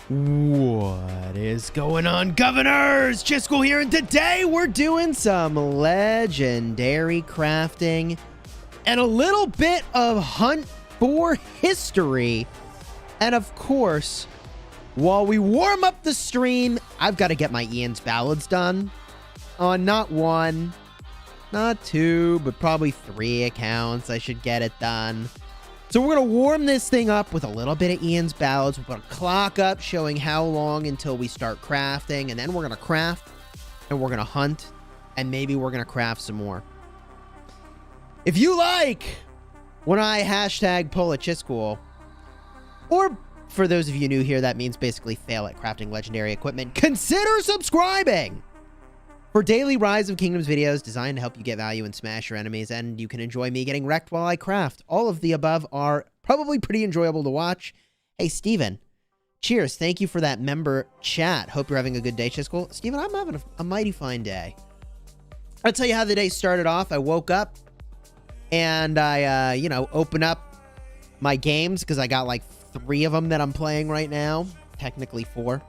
What is going on, governors? Chisgule here, and today we're doing some legendary crafting and a little bit of hunt for history. And of course, while we warm up the stream, I've got to get my Ian's ballads done on not one, not two, but probably 3 accounts. I should get it done. So we're going to warm this thing up with a little bit of Ian's ballads. We'll put a clock up showing how long until we start crafting. And then we're going to craft and we're going to hunt. And maybe we're going to craft some more. If you like when I hashtag pull a Chisgule, or for those of you new here, that means basically fail at crafting legendary equipment, consider subscribing for daily Rise of Kingdoms videos designed to help you get value and smash your enemies, and you can enjoy me getting wrecked while I craft. All of the above are probably pretty enjoyable to watch. Hey, Steven, cheers. Thank you for that member chat. Hope you're having a good day, Chisgule. Steven, I'm having a mighty fine day. I'll tell you how the day started off. I woke up and I, open up my games because I got like 3 of them that I'm playing right now. Technically 4.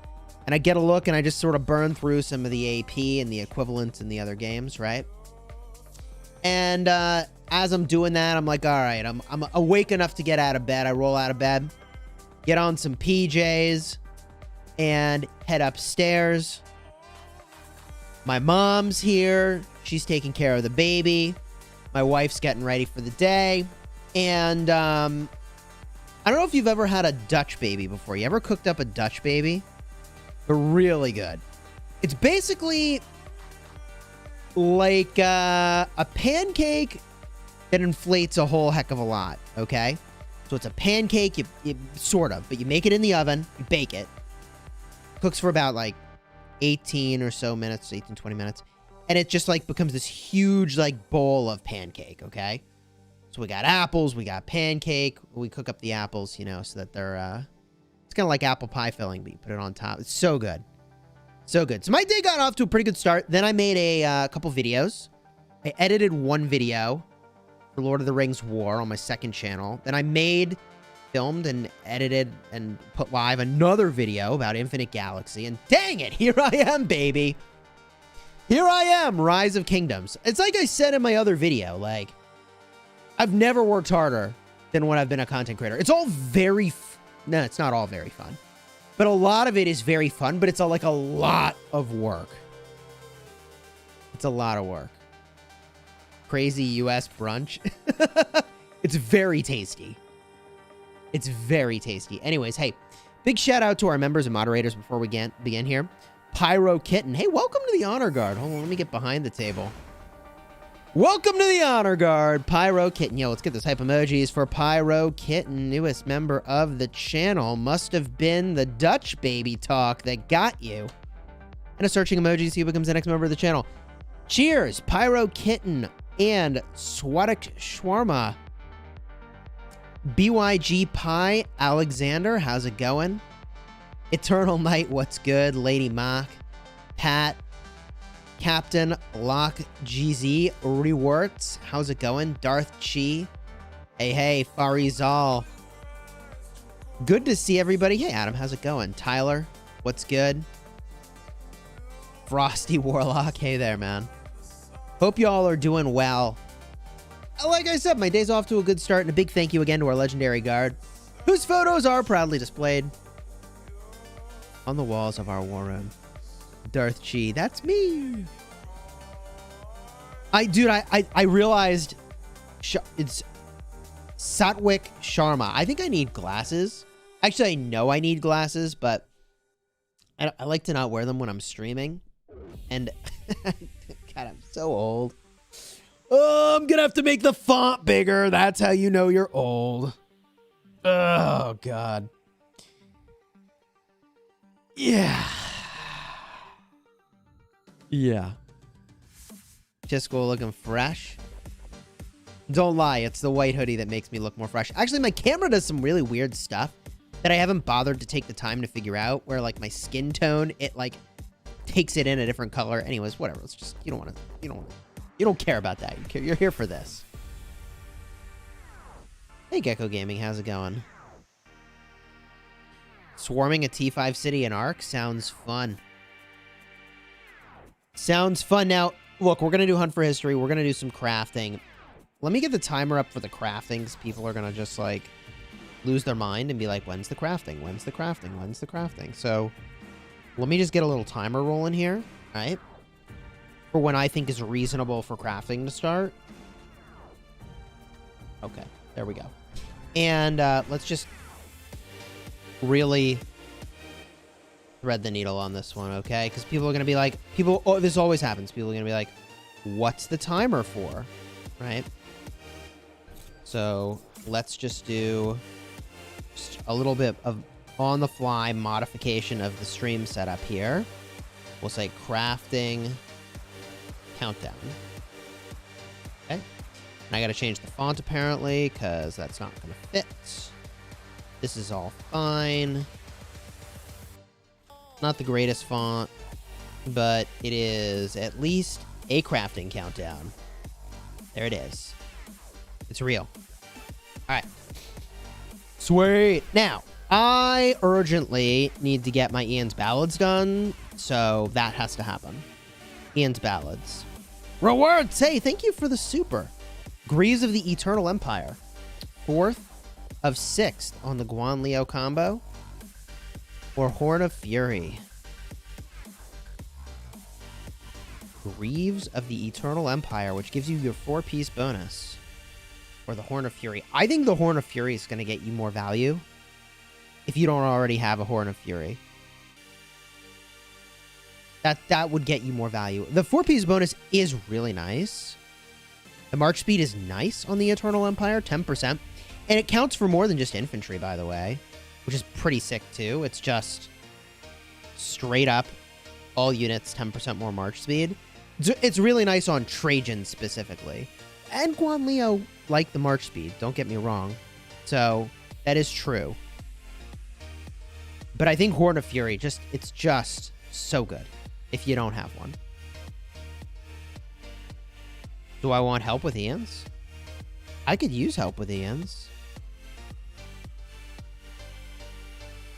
And I get a look and I just sort of burn through some of the AP and the equivalents in the other games, right? And as I'm doing that, I'm like, all right, I'm awake enough to get out of bed. I roll out of bed, get on some PJs, and head upstairs. My mom's here. She's taking care of the baby. My wife's getting ready for the day. And I don't know if you've ever had a Dutch baby before. You ever cooked up a Dutch baby? They're really good. It's basically like a pancake that inflates a whole heck of a lot, okay? So it's a pancake, you sort of, but you make it in the oven, you bake it. Cooks for about like 18 or so minutes, 18, 20 minutes. And it just like becomes this huge like bowl of pancake, okay? So we got apples, we got pancake. We cook up the apples, so that they're... It's kind of like apple pie filling, but you put it on top. It's so good. So good. So my day got off to a pretty good start. Then I made a couple videos. I edited one video for Lord of the Rings War on my second channel. Then I filmed and edited and put live another video about Infinite Galaxy. And dang it, here I am, baby. Here I am, Rise of Kingdoms. It's like I said in my other video, like, I've never worked harder than when I've been a content creator. It's all very... No, it's not all very fun. But a lot of it is very fun, but it's like a lot of work. It's a lot of work. Crazy US brunch. It's very tasty. It's very tasty. Anyways, hey, big shout out to our members and moderators before we begin here. Pyro Kitten. Hey, welcome to the Honor Guard. Hold on, let me get behind the table. Welcome to the Honor Guard, Pyro Kitten. Yo, let's get those hype emojis for Pyro Kitten, newest member of the channel. Must have been the Dutch baby talk that got you. And a searching emoji, see who becomes the next member of the channel. Cheers, Pyro Kitten and Swadik Shawarma. BYG Pie, Alexander, how's it going? Eternal Night, what's good? Lady Mock, Pat, Captain Lock GZ Rewards, how's it going? Darth Chi, hey, Farizal. Good to see everybody. Hey, Adam, how's it going? Tyler, what's good? Frosty Warlock, hey there, man. Hope y'all are doing well. Like I said, my day's off to a good start, and a big thank you again to our legendary guard, whose photos are proudly displayed on the walls of our war room. Darth Chi, that's me. I realized it's Satwik Sharma. I think I need glasses. Actually, I know I need glasses, but I like to not wear them when I'm streaming. And God, I'm so old. Oh, I'm gonna have to make the font bigger. That's how you know you're old. Oh, God. Yeah. Yeah. Chisgule looking fresh. Don't lie, it's the white hoodie that makes me look more fresh. Actually, my camera does some really weird stuff that I haven't bothered to take the time to figure out, where like my skin tone, it like takes it in a different color. Anyways, whatever. It's just, you don't care about that. You're here for this. Hey, Gecko Gaming, how's it going? Swarming a T5 city in Arc sounds fun. Sounds fun. Now, look, we're going to do Hunt for History. We're going to do some crafting. Let me get the timer up for the crafting, because people are going to just, like, lose their mind and be like, when's the crafting? When's the crafting? When's the crafting? So, let me just get a little timer rolling here, right? For when I think is reasonable for crafting to start. Okay, there we go. And let's just really thread the needle on this one, okay? Because people are going to be like, this always happens. People are going to be like, what's the timer for? Right? So let's just do just a little bit of on-the-fly modification of the stream setup here. We'll say crafting countdown. Okay. And I got to change the font apparently, because that's not going to fit. This is all fine. Not the greatest font, but it is at least a crafting countdown. There it is. It's real. All right. Sweet. Now, I urgently need to get my Ian's Ballads done, so that has to happen. Ian's Ballads. Rewards! Hey, thank you for the super. Greaves of the Eternal Empire. 4th of 6th on the Guan Leo combo. Or Horn of Fury. Greaves of the Eternal Empire, which gives you your 4-piece bonus. Or the Horn of Fury. I think the Horn of Fury is going to get you more value if you don't already have a Horn of Fury. That would get you more value. The 4-piece bonus is really nice. The march speed is nice on the Eternal Empire, 10%. And it counts for more than just infantry, by the way, which is pretty sick, too. It's just straight up, all units, 10% more march speed. It's really nice on Trajan, specifically. And Guan Leo like the march speed, don't get me wrong. So, that is true. But I think Horn of Fury, it's just so good if you don't have one. Do I want help with Ian's? I could use help with Ian's.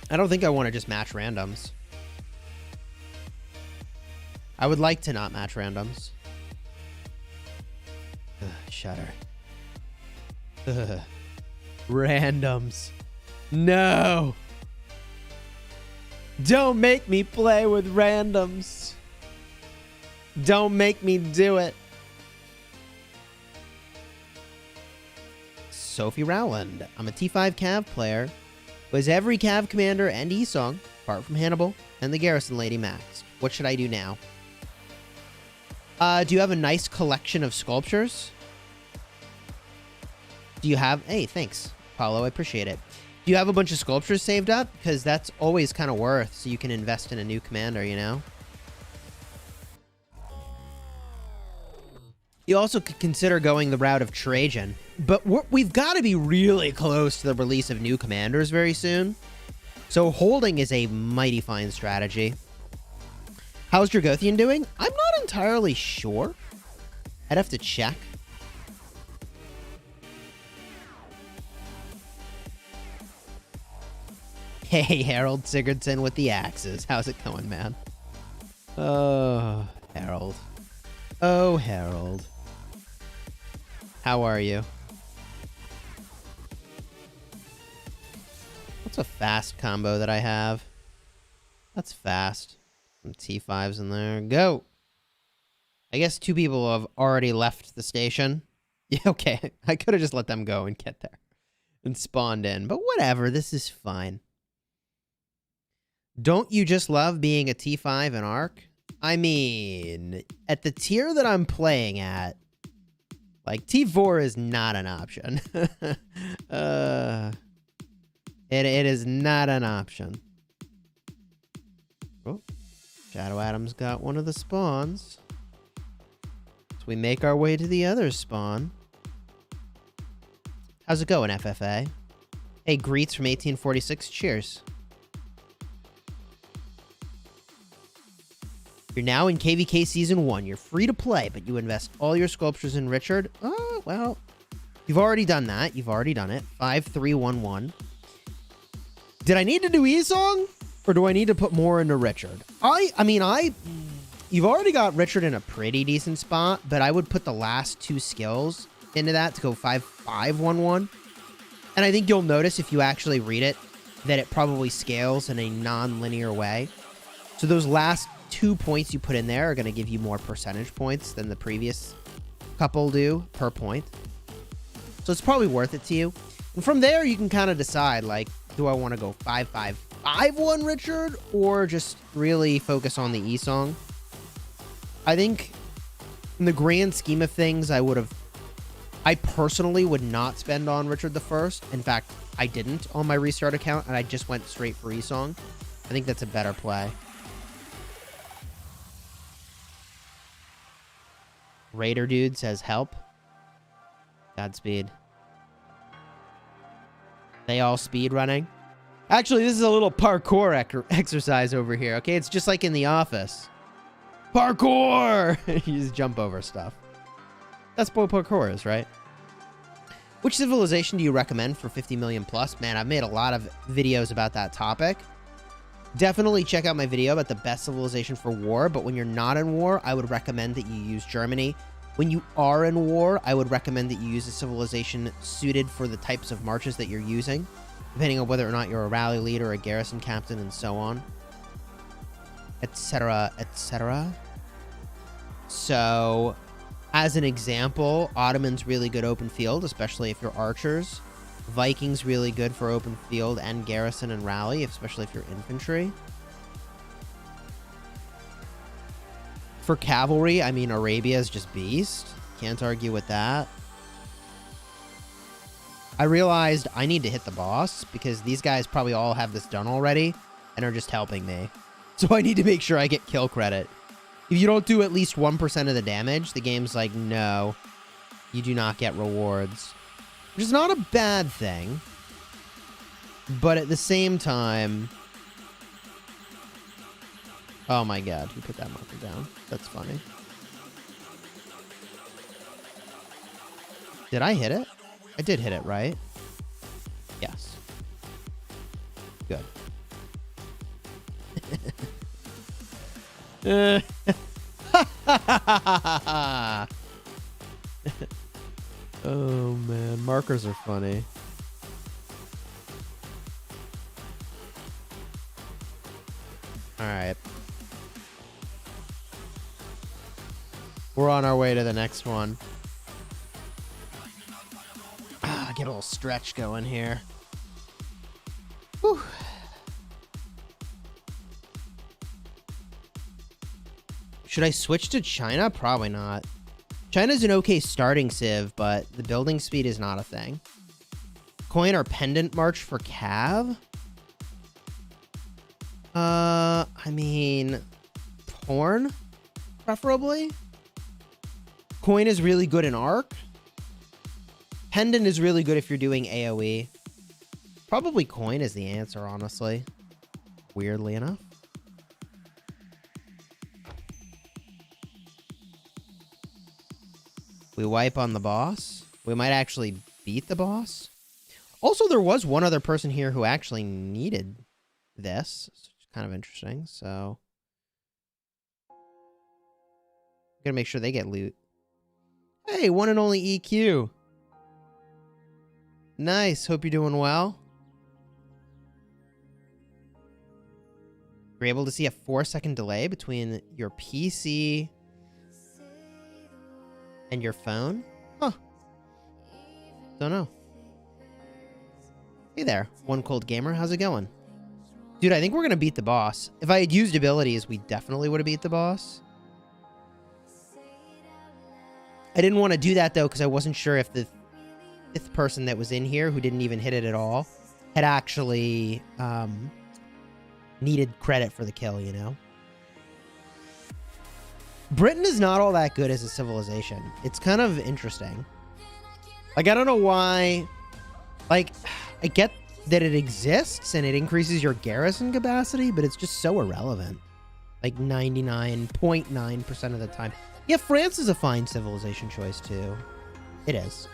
I don't think I want to just match randoms. I would like to not match randoms. Ugh, shudder. Ugh. Randoms. No! Don't make me play with randoms. Don't make me do it. Sophie Rowland. I'm a T5 Cav player. Was every Cav commander and E-Song, apart from Hannibal and the Garrison Lady Max. What should I do now? Do you have a nice collection of sculptures? Do you have... Hey, thanks, Paulo. I appreciate it. Do you have a bunch of sculptures saved up? Because that's always kind of worth, so you can invest in a new commander, you know? You also could consider going the route of Trajan. But we've got to be really close to the release of new commanders very soon. So holding is a mighty fine strategy. How's Dragothian doing? I'm not entirely sure. I'd have to check. Hey, Harold Sigurdsson with the axes. How's it going, man? Oh, Harold. Oh, Harold. How are you? What's a fast combo that I have? That's fast. Some T5s in there. Go! I guess 2 people have already left the station. Yeah, okay. I could have just let them go and get there. And spawned in. But whatever, this is fine. Don't you just love being a T5 in Arc? I mean, at the tier that I'm playing at, like, T4 is not an option. It is not an option. Oh, Shadow Adam's got one of the spawns. So we make our way to the other spawn. How's it going, FFA? Hey, greets from 1846. Cheers. You're now in KVK Season 1. You're free to play, but you invest all your sculptures in Richard. Oh, well, you've already done that. You've already done it. 5311. Did I need to do Esong? Or do I need to put more into Richard? You've already got Richard in a pretty decent spot, but I would put the last 2 skills into that to go 5-5-1-1. And I think you'll notice if you actually read it that it probably scales in a non-linear way. So those last 2 points you put in there are going to give you more percentage points than the previous couple do per point. So it's probably worth it to you. And from there, you can kind of decide, like, do I want to go 5-5-5-1 Richard or just really focus on the Esong? I think in the grand scheme of things, I personally would not spend on Richard the First. In fact, I didn't on my restart account, and I just went straight for Esong. I think that's a better play. Raider dude says help. Godspeed. They all speed running. Actually, this is a little parkour exercise over here, okay? It's just like in The Office. Parkour! You just jump over stuff. That's what parkour is, right? Which civilization do you recommend for 50 million plus? Man, I've made a lot of videos about that topic. Definitely check out my video about the best civilization for war, but when you're not in war, I would recommend that you use Germany. When you are in war, I would recommend that you use a civilization suited for the types of marches that you're using, depending on whether or not you're a rally leader, a garrison captain, and so on, etc., etc. So, as an example, Ottoman's really good open field, especially if you're archers. Vikings really good for open field and garrison and rally, especially if you're infantry. For cavalry, I mean, Arabia is just beast. Can't argue with that. I realized I need to hit the boss because these guys probably all have this done already and are just helping me. So I need to make sure I get kill credit. If you don't do at least 1% of the damage, the game's like, no, you do not get rewards. Which is not a bad thing. But at the same time... Oh my god, who put that marker down? That's funny. Did I hit it? I did hit it, right? Yes. Good. Oh man, markers are funny. All right. We're on our way to the next one. Get a little stretch going here. Whew. Should I switch to China? Probably not. China's an okay starting civ, but the building speed is not a thing. Coin or pendant march for Cav? I mean, porn, preferably. Coin is really good in arc. Pendant is really good if you're doing AoE. Probably coin is the answer, honestly. Weirdly enough. We wipe on the boss. We might actually beat the boss. Also, there was one other person here who actually needed this. It's kind of interesting, so... Gotta make sure they get loot. Hey, one and only EQ. Nice. Hope you're doing well. You're able to see a 4-second delay between your PC and your phone? Huh. Don't know. Hey there, One Cold Gamer. How's it going? Dude, I think we're going to beat the boss. If I had used abilities, we definitely would have beat the boss. I didn't want to do that, though, because I wasn't sure if the 5th person that was in here, who didn't even hit it at all, had actually needed credit for the kill, you know? Britain is not all that good as a civilization. It's kind of interesting. Like, I don't know why... Like, I get that it exists and it increases your garrison capacity, but it's just so irrelevant. Like, 99.9% of the time. Yeah, France is a fine civilization choice, too. It is.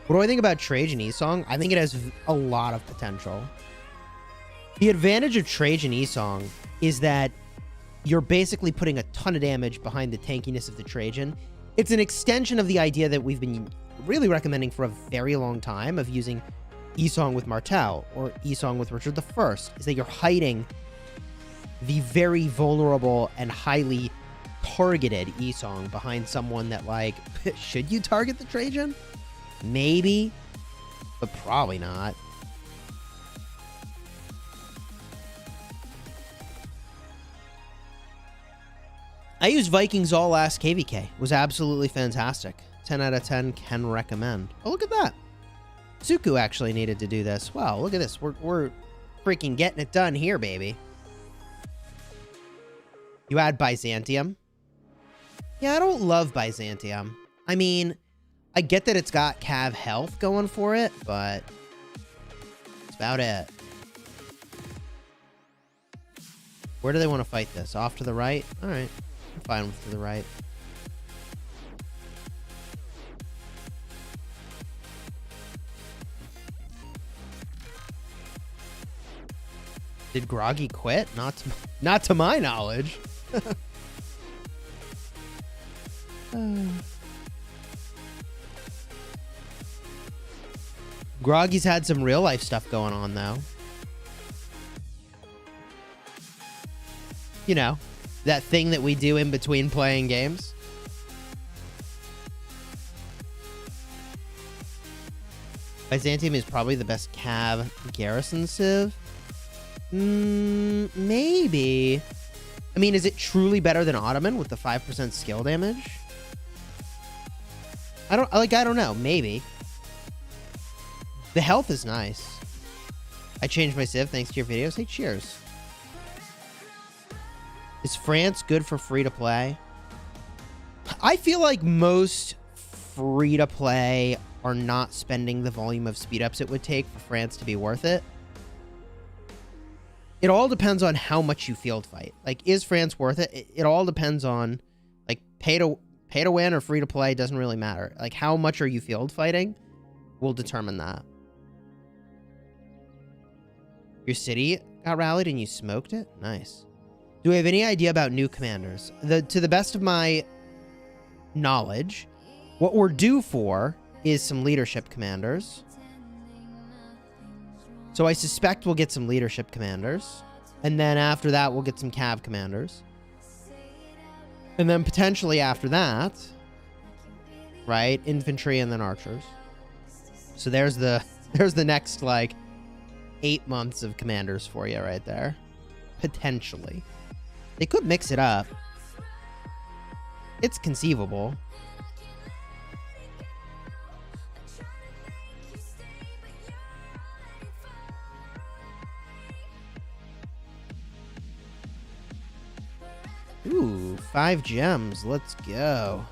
What do I think about Trajan Esong? I think it has a lot of potential. The advantage of Trajan Esong is that you're basically putting a ton of damage behind the tankiness of the Trajan. It's an extension of the idea that we've been really recommending for a very long time of using Esong with Martel or Esong with Richard I, is that you're hiding the very vulnerable and highly targeted Esong behind someone that, like, should you target the Trajan? Maybe, but probably not. I used Vikings all last KVK. It was absolutely fantastic. 10 out of 10, can recommend. Oh, look at that. Suku actually needed to do this. Wow, look at this. We're freaking getting it done here, baby. You add Byzantium. Yeah, I don't love Byzantium. I mean, I get that it's got Cav health going for it, but that's about it. Where do they want to fight this? Off to the right? All right. I'm fine with to the right. Did Groggy quit? Not to my knowledge. Groggy's had some real life stuff going on, though. You know, that thing that we do in between playing games. Byzantium is probably the best Cav Garrison civ. Maybe. I mean, is it truly better than Ottoman with the 5% skill damage? I don't know. Maybe. The health is nice. I changed my civ thanks to your videos. Hey, cheers. Is France good for free-to-play? I feel like most free-to-play are not spending the volume of speed-ups it would take for France to be worth it. It all depends on how much you field fight. Like, is France worth it? It all depends on, like, pay to win or free to play doesn't really matter. Like, how much are you field fighting will determine that. Your city got rallied and you smoked it? Nice. Do we have any idea about new commanders? To the best of my knowledge, what we're due for is some leadership commanders. So I suspect we'll get some leadership commanders. And then after that, we'll get some cav commanders. And then potentially after that, right, infantry and then archers. So there's the next, like, 8 months of commanders for you right there. Potentially. They could mix it up. It's conceivable. Ooh, 5 gems. Let's go.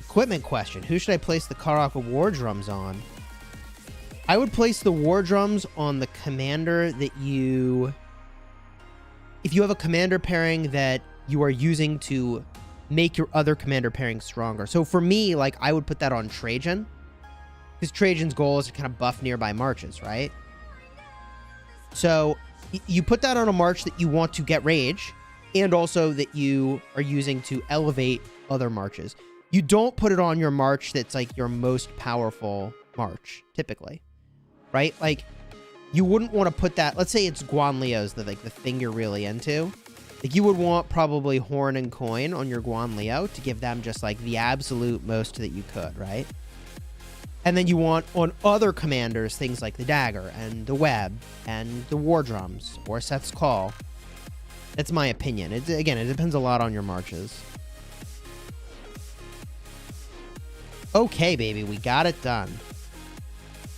Equipment question. Who should I place the Karaka war drums on? I would place the war drums on the commander that you... If you have a commander pairing that you are using to make your other commander pairing stronger. So for me, like, I would put that on Trajan. Because Trajan's goal is to kind of buff nearby marches, right? So you put that on a march that you want to get rage, and also that you are using to elevate other marches. You don't put it on your march that's like your most powerful march, typically, right? Like, you wouldn't want to put that. Let's say it's Guanleo's the thing you're really into. Like, you would want probably Horn and Coin on your Guanleo to give them just like the absolute most that you could, right? And then you want on other commanders things like the Dagger and the Web and the War Drums or Seth's Call. That's my opinion. Again, it depends a lot on your marches. Okay, baby, we got it done.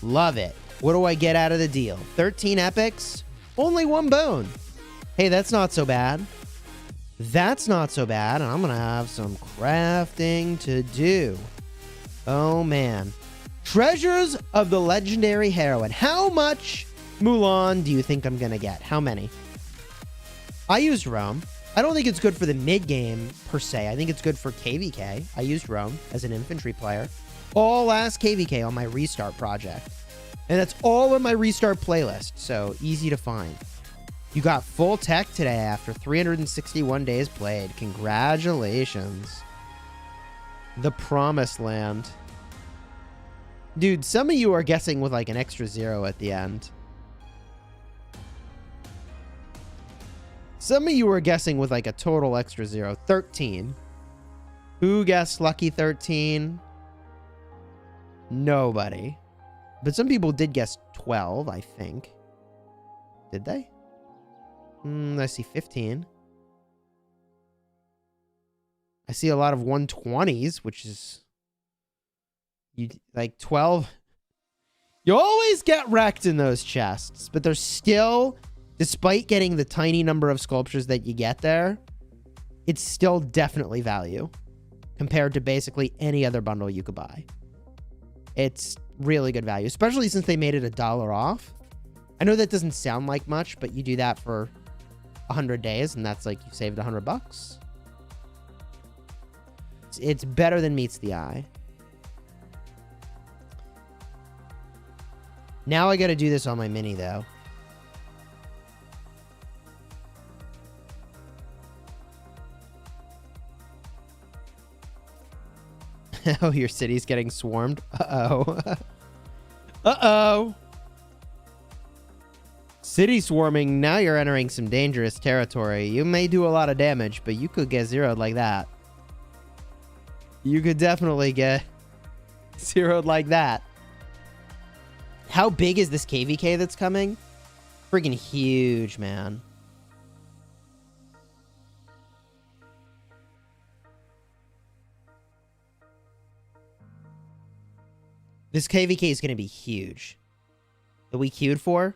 Love it. What do I get out of the deal? 13 epics, only 1 bone. Hey, that's not so bad. That's not so bad. And I'm going to have some crafting to do. Oh, man. Treasures of the Legendary Heroine. How much Mulan do you think I'm going to get? How many? I used Rome. I don't think it's good for the mid-game, per se. I think it's good for KVK. I used Roam as an infantry player. All last KVK on my restart project. And that's all in my restart playlist, so easy to find. You got full tech today after 361 days played. Congratulations. The Promised Land. Dude, some of you are guessing with like an extra 0 at the end. Some of you are guessing with like a total extra 0. 13. Who guessed lucky 13? Nobody. But some people did guess 12, I think. Did they? I see 15. I see a lot of 120s, which is... like 12. You always get wrecked in those chests, but there's still, despite getting the tiny number of sculptures that you get there, it's still definitely value compared to basically any other bundle you could buy. It's really good value, especially since they made it $1 off. I know that doesn't sound like much, but you do that for 100 days and that's like you saved $100. It's better than meets the eye. Now I gotta do this on my mini, though. Oh, your city's getting swarmed? Uh-oh. Uh-oh. City swarming, now you're entering some dangerous territory. You may do a lot of damage, but you could get zeroed like that. You could definitely get zeroed like that. How big is this KVK that's coming? Freaking huge, man. This KVK is going to be huge. That we queued for.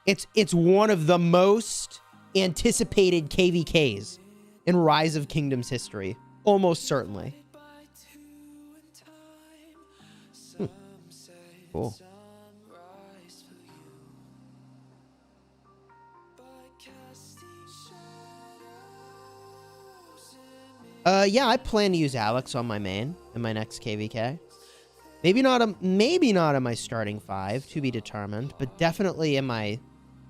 It's one of the most anticipated KVKs in Rise of Kingdoms history. Almost certainly. Cool. Yeah, I plan to use Alex on my main in my next KVK. Maybe not in my starting 5, to be determined, but definitely in my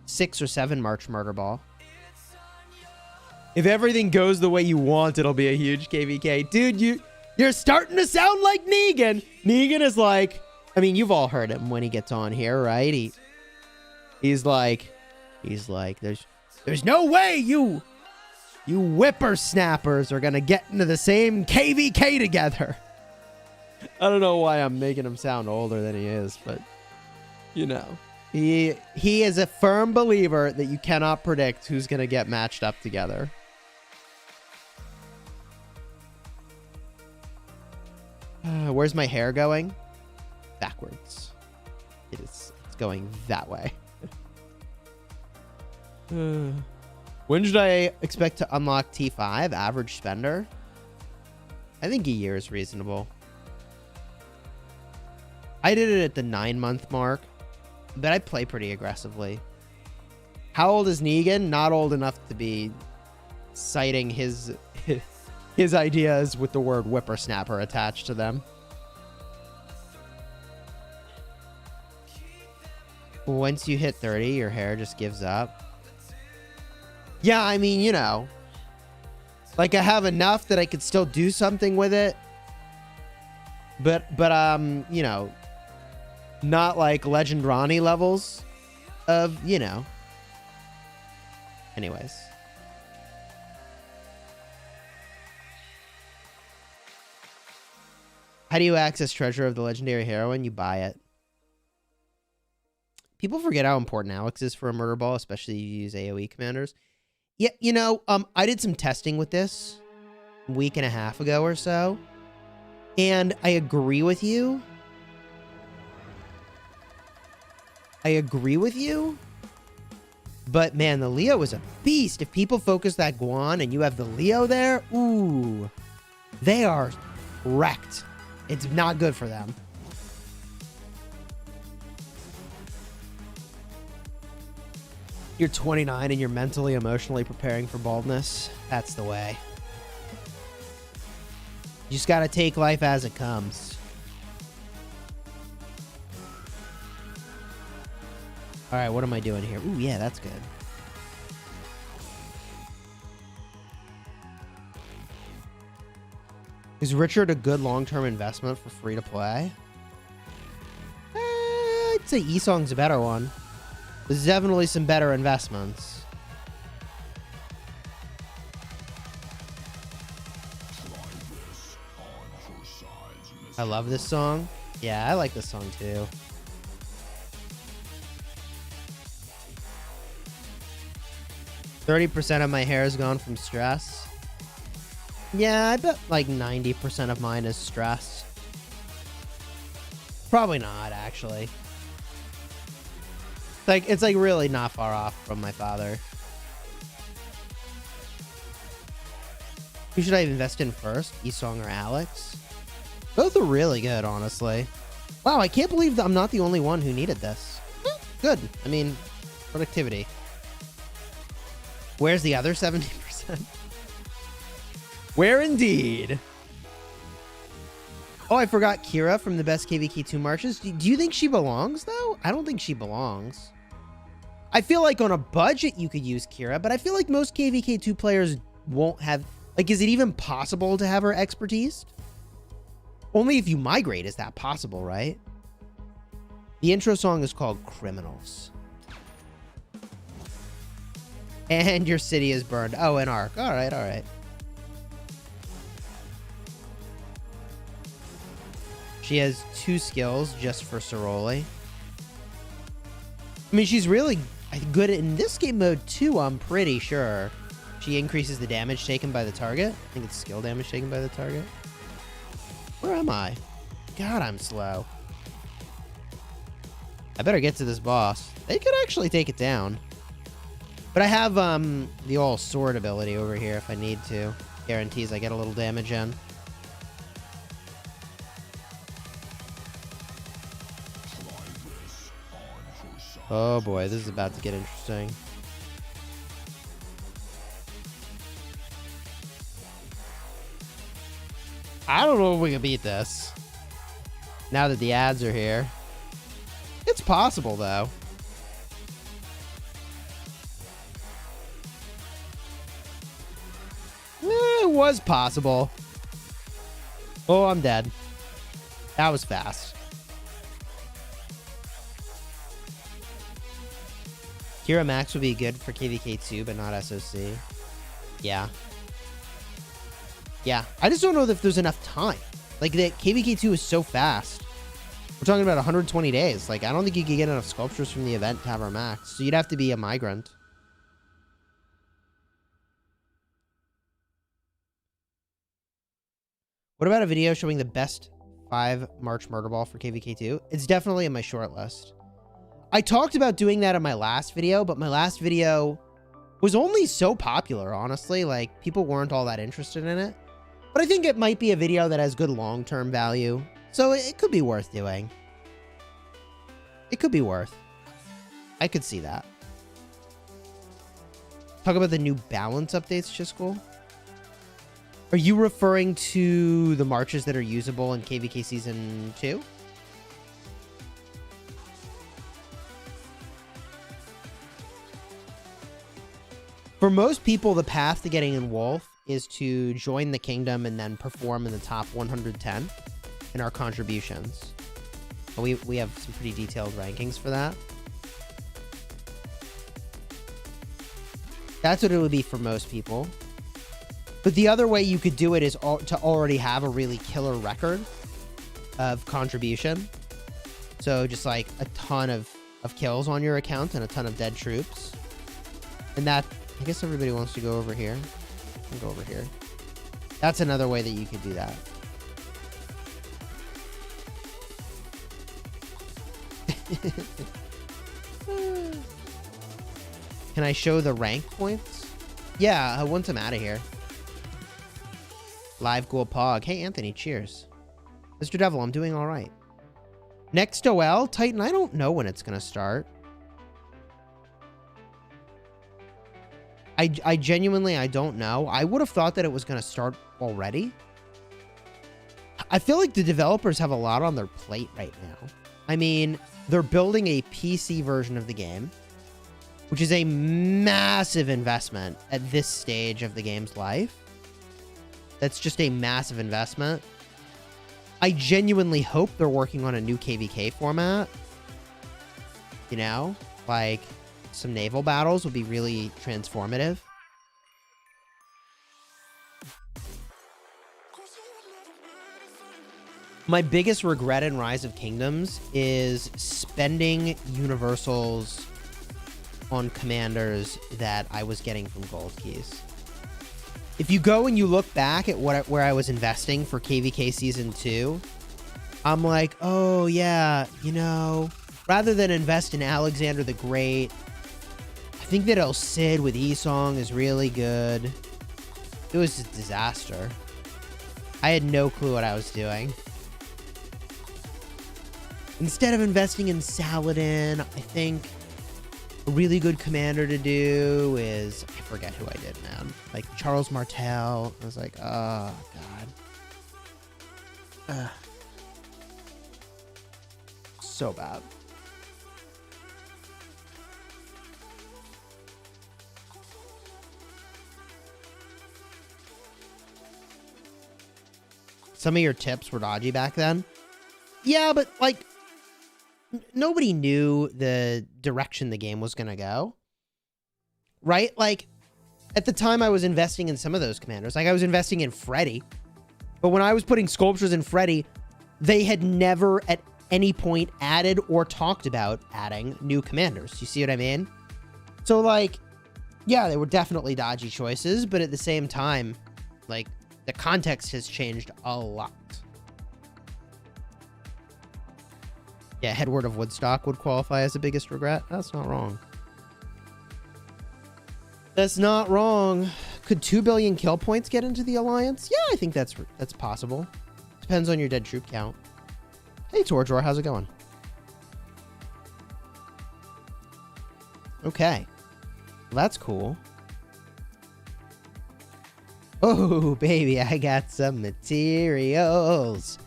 6 or 7 March Murder Ball. If everything goes the way you want, it'll be a huge KVK. Dude, you're starting to sound like Negan. Negan is like, I mean, you've all heard him when he gets on here, right? He's like, there's no way you whippersnappers are gonna get into the same KVK together. I don't know why I'm making him sound older than he is, but you know, he is a firm believer that you cannot predict who's gonna get matched up together. Where's my hair going? Backwards. It's going that way. When should I expect to unlock T5? Average spender? I think a year is reasonable. I did it at the 9-month mark, but I play pretty aggressively. How old is Negan? Not old enough to be citing his ideas with the word whippersnapper attached to them. Once you hit 30, your hair just gives up. Yeah, I mean, you know, like I have enough that I could still do something with it. But you know, not like Legend Ronnie levels of, you know. Anyways. How do you access Treasure of the Legendary Heroine? You buy it. People forget how important Alex is for a murder ball, especially if you use AoE commanders. Yeah, you know, I did some testing with this a week and a half ago or so, and I agree with you. But man, the Leo is a beast. If people focus that Guan and you have the Leo there, ooh, they are wrecked. It's not good for them. You're 29 and you're mentally, emotionally preparing for baldness. That's the way. You just gotta take life as it comes. All right, what am I doing here? Ooh, yeah, that's good. Is Richard a good long-term investment for free-to-play? I'd say Esong's a better one. There's definitely some better investments. I love this song. Yeah, I like this song too. "30% of my hair is gone from stress." Yeah, I bet like 90% of mine is stress. Probably not, actually. It's like really not far off from my father. Who should I invest in first? Esong or Alex? Both are really good, honestly. Wow, I can't believe that I'm not the only one who needed this. Good. I mean, productivity. Where's the other 70%? Where indeed? Oh, I forgot Kira from the best KVK2 marches. Do you think she belongs, though? I don't think she belongs. I feel like on a budget you could use Kira, but I feel like most KVK2 players won't have... Like, is it even possible to have her expertise? Only if you migrate is that possible, right? The intro song is called Criminals. And your city is burned. Oh, an arc. All right, all right. She has 2 skills just for Soroli. I mean, she's really good in this game mode too, I'm pretty sure. She increases the damage taken by the target. I think it's skill damage taken by the target. Where am I? God, I'm slow. I better get to this boss. They could actually take it down. But I have the old sword ability over here if I need to. Guarantees I get a little damage in. Oh boy, this is about to get interesting. I don't know if we can beat this. Now that the ads are here. It's possible, though. It was possible. Oh, I'm dead. That was fast. Kira Max would be good for KVK2, but not SOC. Yeah. Yeah. I just don't know if there's enough time. Like, the KVK2 is so fast. We're talking about 120 days. Like, I don't think you could get enough sculptures from the event to have our max. So you'd have to be a migrant. What about a video showing the best 5 March murder ball for KVK2? It's definitely in my short list. I talked about doing that in my last video, but my last video was only so popular, honestly. Like, people weren't all that interested in it. But I think it might be a video that has good long-term value. So it could be worth doing. It could be worth. I could see that. Talk about the new balance updates, Chisgule. Are you referring to the marches that are usable in KVK Season 2? For most people, the path to getting in Wolf is to join the kingdom and then perform in the top 110 in our contributions. And we have some pretty detailed rankings for that. That's what it would be for most people. But the other way you could do it is to already have a really killer record of contribution. So just like a ton of kills on your account and a ton of dead troops. And that, I guess everybody wants to go over here. I'll go over here. That's another way that you could do that. Can I show the rank points? Yeah, once I'm out of here. Live Ghoul Pog. Hey, Anthony, cheers. Mr. Devil, I'm doing all right. Next OL, Titan, I don't know when it's going to start. I genuinely, I don't know. I would have thought that it was going to start already. I feel like the developers have a lot on their plate right now. I mean, they're building a PC version of the game, which is a massive investment at this stage of the game's life. That's just a massive investment. I genuinely hope they're working on a new KVK format. You know, like some naval battles would be really transformative. My biggest regret in Rise of Kingdoms is spending universals on commanders that I was getting from gold keys. If you go and you look back at where I was investing for KVK Season 2, I'm like, oh yeah, you know, rather than invest in Alexander the Great, I think that El Cid with Esong is really good. It was a disaster. I had no clue what I was doing. Instead of investing in Saladin, I think a really good commander to do is, I forget who I did, man. Like Charles Martel. I was like, oh, God. So bad. Some of your tips were dodgy back then. Yeah, but like, nobody knew the direction the game was going to go. Right? Like, at the time I was investing in some of those commanders. Like, I was investing in Freddy. But when I was putting sculptures in Freddy, they had never at any point added or talked about adding new commanders. You see what I mean? So, like, yeah, they were definitely dodgy choices, but at the same time, like, the context has changed a lot. Yeah, Headward of Woodstock would qualify as the biggest regret. That's not wrong. That's not wrong. Could 2 billion kill points get into the Alliance? Yeah, I think that's possible. Depends on your dead troop count. Hey, Torjor, how's it going? Okay. Well, that's cool. Oh, baby, I got some materials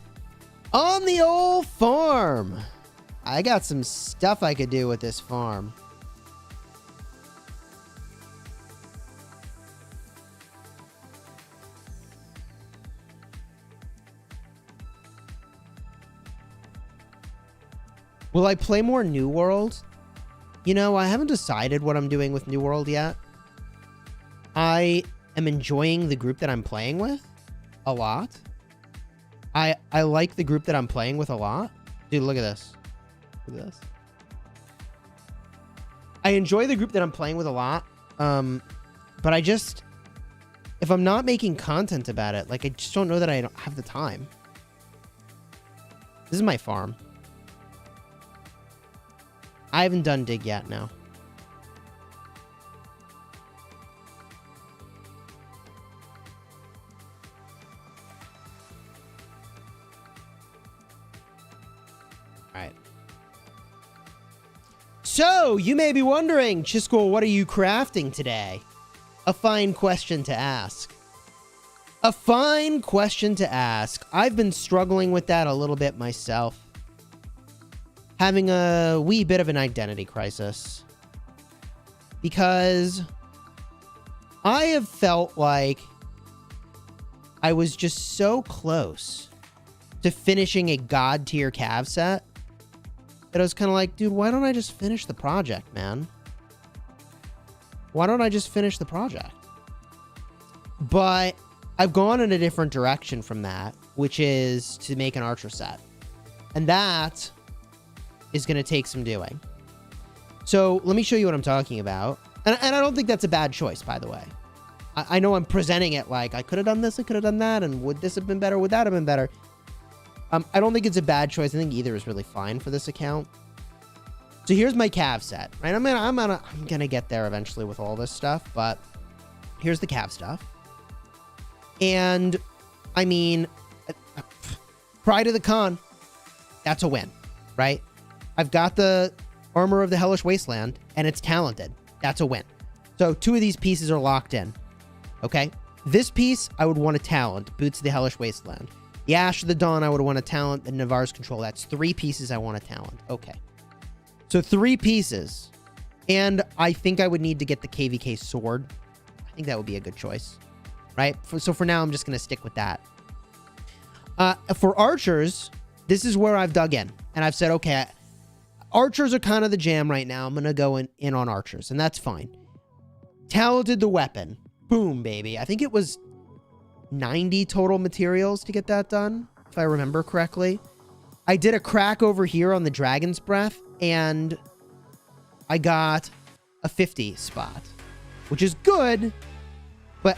on the old farm. I got some stuff I could do with this farm. Will I play more New World? You know, I haven't decided what I'm doing with New World yet. I am enjoying the group that I'm playing with a lot. I like the group that I'm playing with a lot. Dude, look at this. Look at this. I enjoy the group that I'm playing with a lot. But I just, if I'm not making content about it, like, I just don't know that I don't have the time. This is my farm. I haven't done dig yet now. Alright. So, you may be wondering, Chisgule, what are you crafting today? A fine question to ask. A fine question to ask. I've been struggling with that a little bit myself. Having a wee bit of an identity crisis. Because I have felt like I was just so close to finishing a god tier cav set that I was kind of like, dude, why don't I just finish the project, man? Why don't I just finish the project? But I've gone in a different direction from that, which is to make an archer set. And that is going to take some doing. So let me show you what I'm talking about. And I don't think that's a bad choice, by the way. I know I'm presenting it like, I could have done this, I could have done that, and would this have been better, would that have been better? I don't think it's a bad choice. I think either is really fine for this account. So here's my cav set, right? I'm gonna get there eventually with all this stuff, but here's the cav stuff. And I mean, Pride of the Khan, that's a win, right? I've got the Armor of the Hellish Wasteland, and it's talented. That's a win. So 2 of these pieces are locked in. Okay. This piece, I would want a talent. Boots of the Hellish Wasteland. The Ash of the Dawn, I would want a talent. The Navarre's Control. That's 3 pieces I want a talent. Okay. So 3 pieces. And I think I would need to get the KVK sword. I think that would be a good choice. Right? So for now, I'm just going to stick with that. For archers, this is where I've dug in. And I've said, okay, archers are kind of the jam right now. I'm going to go in on archers. And that's fine. Talented the weapon. Boom, baby. I think it was 90 total materials to get that done, if I remember correctly. I did a crack over here on the Dragon's Breath, and I got a 50 spot, which is good, but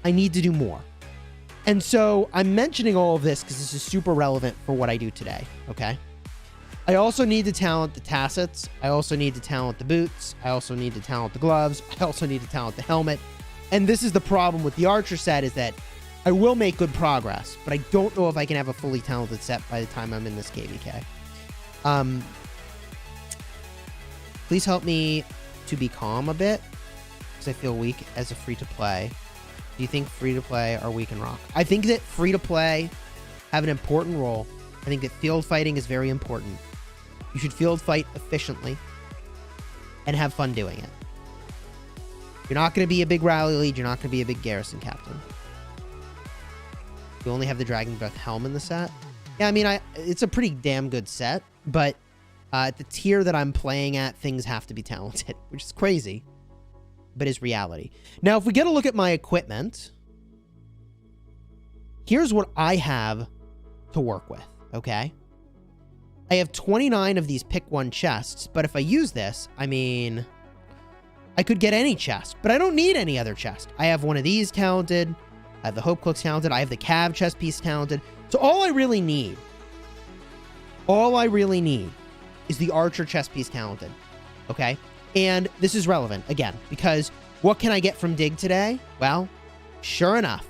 I need to do more. And so I'm mentioning all of this because this is super relevant for what I do today, okay? I also need to talent the tassets. I also need to talent the boots. I also need to talent the gloves. I also need to talent the helmet. And this is the problem with the archer set, is that I will make good progress, but I don't know if I can have a fully talented set by the time I'm in this KVK. Please help me to be calm a bit, because I feel weak as a free-to-play. Do you think free-to-play are weak in Rock? I think that free-to-play have an important role. I think that field fighting is very important. You should field fight efficiently and have fun doing it. You're not going to be a big rally lead. You're not going to be a big Garrison captain. You only have the Dragon Breath helm in the set. Yeah, I mean, it's a pretty damn good set, but at the tier that I'm playing at, things have to be talented, which is crazy, but is reality. Now, if we get a look at my equipment, here's what I have to work with, okay? I have 29 of these pick one chests, but if I use this, I mean, I could get any chest, but I don't need any other chest. I have one of these talented. I have the Hope Cloaks talented. I have the Cav chest piece talented. So all I really need is the Archer chest piece talented, okay? And this is relevant, again, because what can I get from Dig today? Well, sure enough,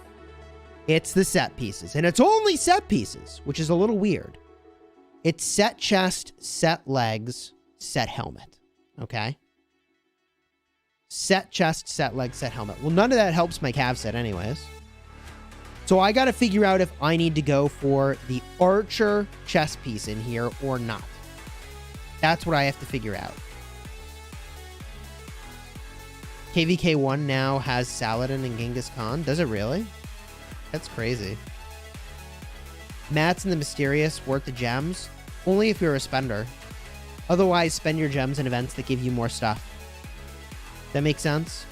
it's the set pieces. And it's only set pieces, which is a little weird. It's set chest, set legs, set helmet, okay? Set chest, set legs, set helmet. Well, none of that helps my Cav set anyways. So I got to figure out if I need to go for the Archer chest piece in here or not. That's what I have to figure out. KVK1 now has Saladin and Genghis Khan. Does it really? That's crazy. Mats and the Mysterious worth the gems. Only if you're a spender. Otherwise, spend your gems in events that give you more stuff. That makes sense?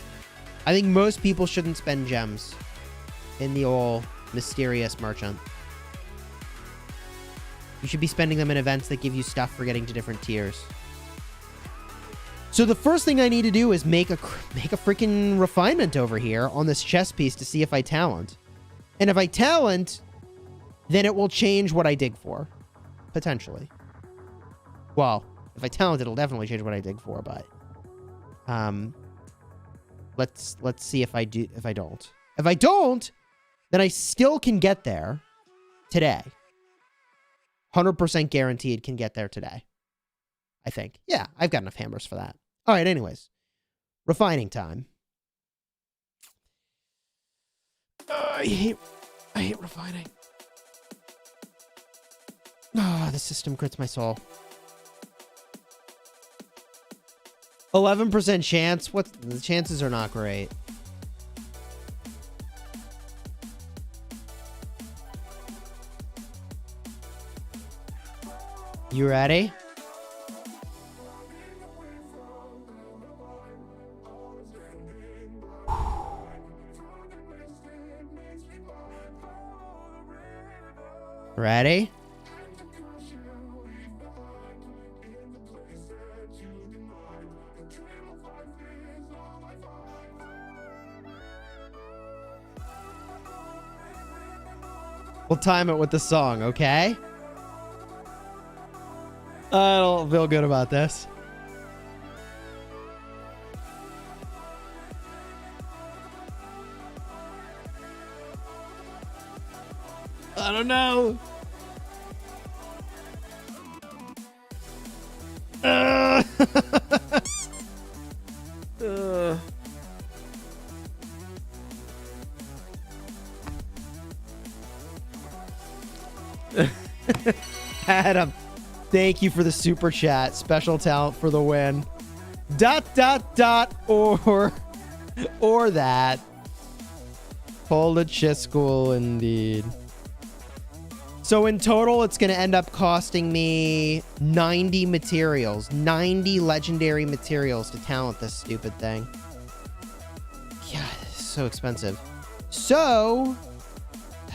I think most people shouldn't spend gems in the old Mysterious Merchant. You should be spending them in events that give you stuff for getting to different tiers. So the first thing I need to do is make a freaking refinement over here on this chess piece to see if I talent. And if I talent, then it will change what I dig for. Potentially. Well, if I talent, it'll definitely change what I dig for, but let's see if I do, if I don't. If I don't, then I still can get there today. 100% guaranteed can get there today. I think. Yeah, I've got enough hammers for that. All right, anyways. Refining time. I hate refining. The system crits my soul. 11% chance? What? The chances are not great. You ready? Ready? We'll time it with the song, okay? I don't feel good about this. I don't know. Adam, thank you for the super chat. Special talent for the win. ... or that. Pull the Chisgule indeed. So in total, it's going to end up costing me 90 materials. 90 legendary materials to talent this stupid thing. Yeah, it's so expensive. So,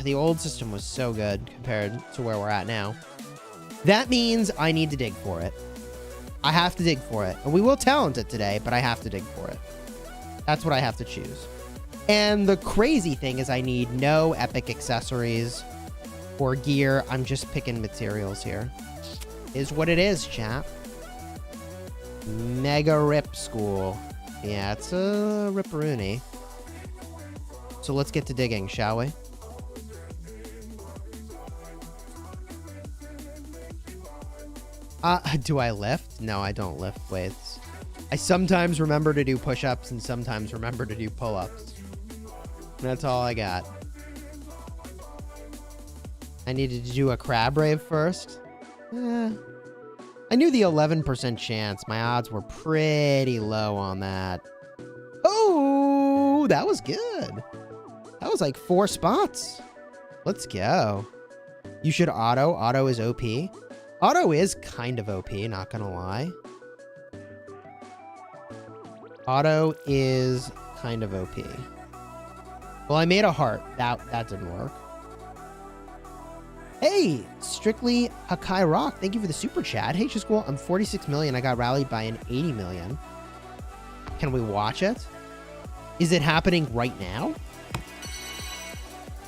the old system was so good compared to where we're at now. That means I need to dig for it. I have to dig for it. And we will talent it today, but I have to dig for it. That's what I have to choose. And the crazy thing is I need no epic accessories or gear. I'm just picking materials here. Is what it is, chap. Mega Rip School. Yeah, it's a ripperoonie. So let's get to digging, shall we? Do I lift? No, I don't lift weights. I sometimes remember to do push-ups and sometimes remember to do pull-ups. That's all I got. I needed to do a crab rave first. I knew the 11% chance. My odds were pretty low on that. Oh, that was good. That was like 4 spots. Let's go. You should auto. Auto is OP. Auto is kind of OP, not gonna lie. Auto is kind of OP. Well, I made a heart. That didn't work. Hey, Strictly Hakai Rock. Thank you for the super chat. Hey, Chisgule, I'm 46 million. I got rallied by an 80 million. Can we watch it? Is it happening right now?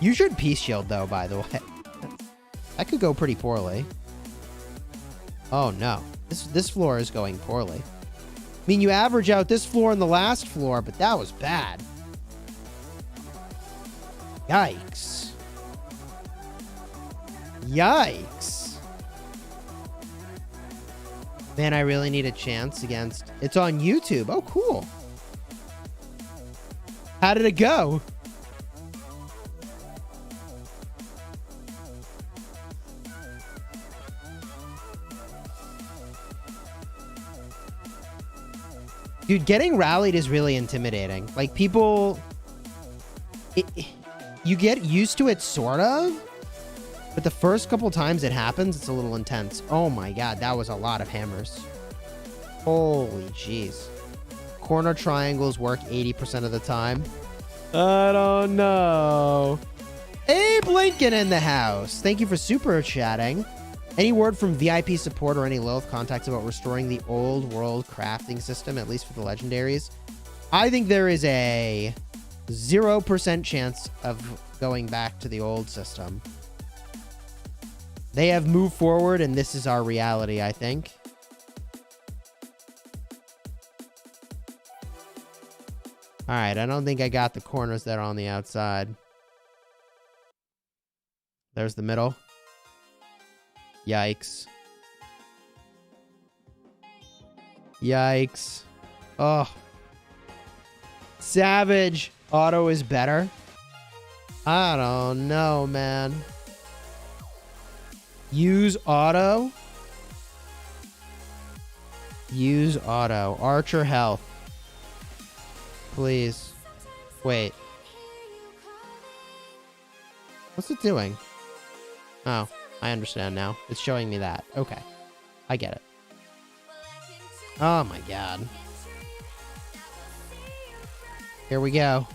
You should peace shield, though, by the way. That could go pretty poorly. Oh, no. This floor is going poorly. I mean, you average out this floor and the last floor, but that was bad. Yikes. Yikes. Man, I really need a chance against... It's on YouTube. Oh, cool. How did it go? Dude, getting rallied is really intimidating. Like, people... you get used to it, sort of. But the first couple times it happens, it's a little intense. Oh my god, that was a lot of hammers. Holy jeez. Corner triangles work 80% of the time. I don't know. Abe Lincoln in the house. Thank you for super chatting. Any word from VIP support or any Lilith contacts about restoring the old world crafting system, at least for the legendaries? I think there is a 0% chance of going back to the old system. They have moved forward, and this is our reality, I think. All right, I don't think I got the corners that are on the outside. There's the middle. Yikes. Yikes. Oh. Savage. Auto is better. I don't know, man. Use auto. Use auto. Archer health. Please. Wait. What's it doing? Oh, I understand now. It's showing me that. Okay. I get it. Oh my god. Here we go.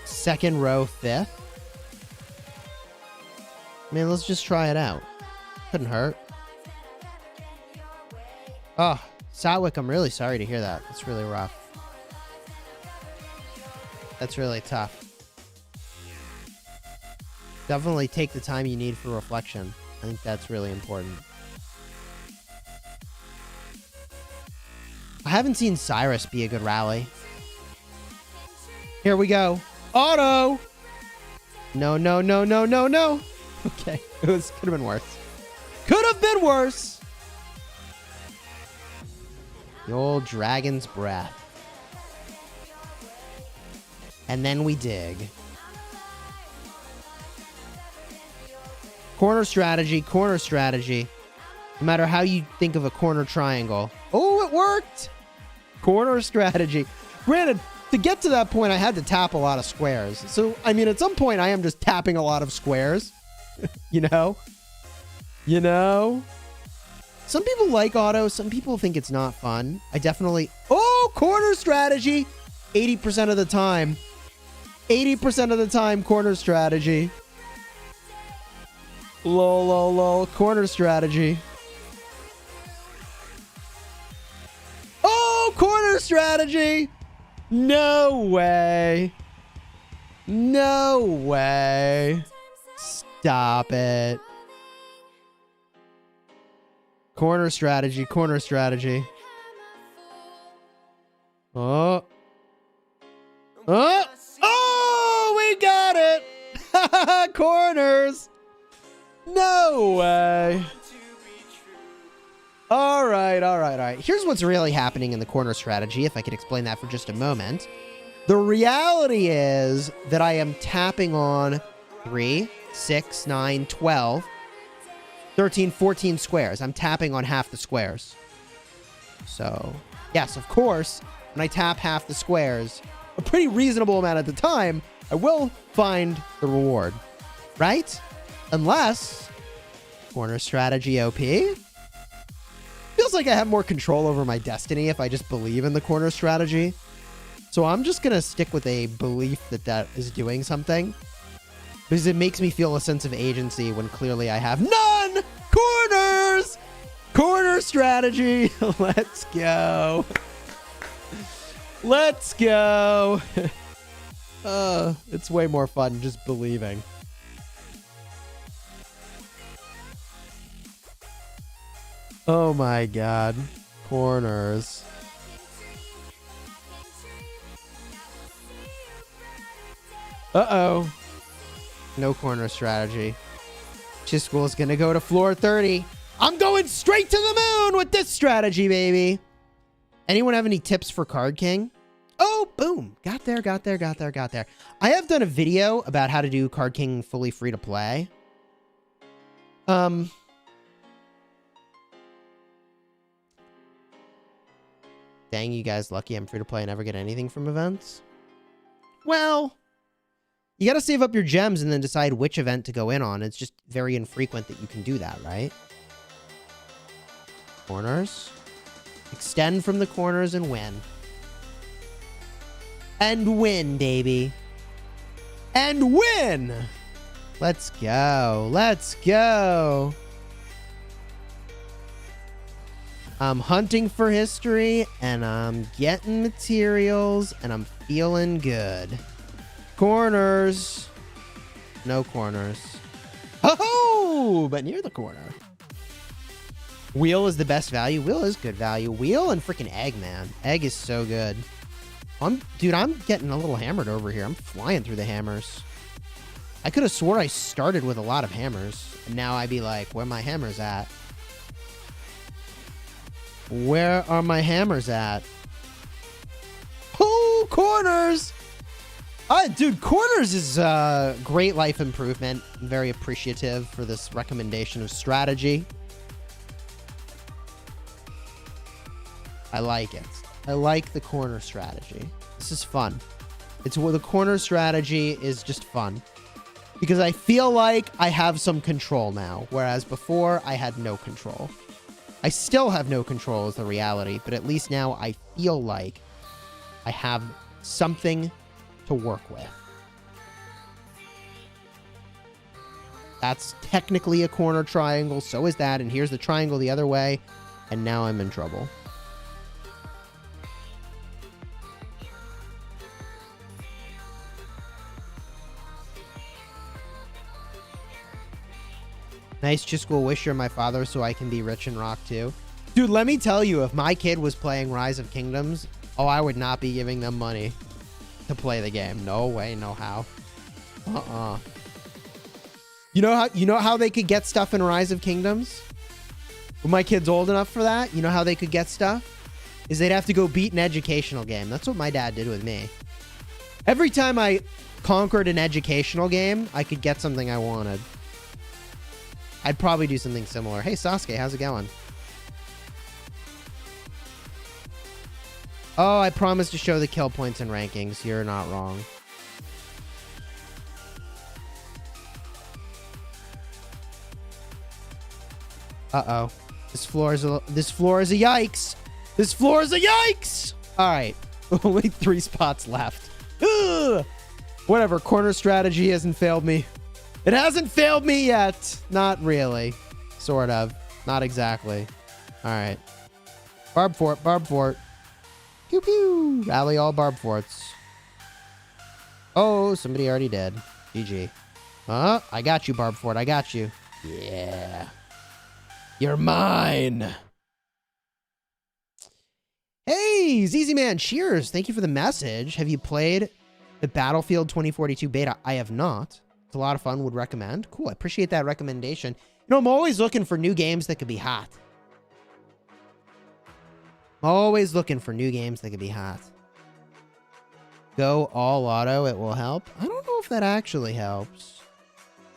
Second row, 5th. Man, let's just try it out. Couldn't hurt. Oh, Satwick, I'm really sorry to hear that. That's really rough. That's really tough. Definitely take the time you need for reflection. I think that's really important. I haven't seen Cyrus be a good rally. Here we go. Auto! No, no, no, no, no, no. Okay, could have been worse. Could have been worse. The old dragon's breath. And then we dig. Corner strategy, corner strategy. No matter how you think of a corner triangle. Oh, it worked! Corner strategy. Granted, to get to that point, I had to tap a lot of squares. So, I mean, at some point, I am just tapping a lot of squares. You know? You know? Some people like auto. Some people think it's not fun. I definitely... Oh, corner strategy! 80% of the time. 80% of the time, corner strategy. Lol, lol, lol. Corner strategy. Oh, corner strategy! No way. No way. Stop it. Corner strategy, corner strategy. Oh. Oh. Oh, we got it. Corners. No way. All right, all right, all right. Here's what's really happening in the corner strategy, if I could explain that for just a moment. The reality is that I am tapping on 3, 6, 9, 12, 13, 14 squares. I'm tapping on half the squares. So, yes, of course, when I tap half the squares, a pretty reasonable amount at the time, I will find the reward, right? Unless corner strategy OP. Feels like I have more control over my destiny if I just believe in the corner strategy. So I'm just going to stick with a belief that that is doing something. Because it makes me feel a sense of agency when clearly I have none! Corners! Corner strategy! Let's go. Let's go. It's way more fun just believing. Oh my god. Corners. Uh-oh. No corner strategy. Chisgule is going to go to floor 30. I'm going straight to the moon with this strategy, baby. Anyone have any tips for Card King? Oh, boom. Got there, got there, got there, got there. I have done a video about how to do Card King fully free to play. Dang, you guys lucky I'm free to play and never get anything from events. Well, you got to save up your gems and then decide which event to go in on. It's just very infrequent that you can do that, right? Corners. Extend from the corners and win. And win, baby. And win! Let's go. Let's go. I'm hunting for history, and I'm getting materials, and I'm feeling good. Corners. No corners. Oh, but near the corner. Wheel is the best value. Wheel is good value. Wheel and freaking egg, man. Egg is so good. Dude, I'm getting a little hammered over here. I'm flying through the hammers. I could have swore I started with a lot of hammers, and now I'd be like, where are my hammers at? Where are my hammers at? Oh, corners! Dude, corners is great life improvement. I'm very appreciative for this recommendation of strategy. I like it. I like the corner strategy. This is fun. It's where the corner strategy is just fun. Because I feel like I have some control now, whereas before I had no control. I still have no control is the reality, but at least now I feel like I have something to work with. That's technically a corner triangle, so is that, and here's the triangle the other way, and now I'm in trouble. Nice Chisgule, wish you're my father so I can be rich in rock too. Dude, let me tell you, if my kid was playing Rise of Kingdoms, oh, I would not be giving them money to play the game. No way, no how. You know how they could get stuff in Rise of Kingdoms? When my kid's old enough for that, you know how they could get stuff? Is they'd have to go beat an educational game. That's what my dad did with me. Every time I conquered an educational game, I could get something I wanted. I'd probably do something similar. Hey, Sasuke, how's it going? Oh, I promised to show the kill points and rankings. You're not wrong. Uh-oh. This floor is a yikes. This floor is a yikes. All right. Only 3 spots left. Ugh! Whatever. Corner strategy hasn't failed me. It hasn't failed me yet. Not really. Sort of. Not exactly. All right. Barb fort. Barb fort. Pew pew. Rally all barb forts. Oh, somebody already did. GG. I got you, barb fort. I got you. Yeah. You're mine. Hey, ZZ Man, cheers. Thank you for the message. Have you played the Battlefield 2042 beta? I have not. It's a lot of fun. Would recommend. Cool. I appreciate that recommendation. You know, I'm always looking for new games that could be hot. I'm always looking for new games that could be hot. Go all auto. It will help. I don't know if that actually helps,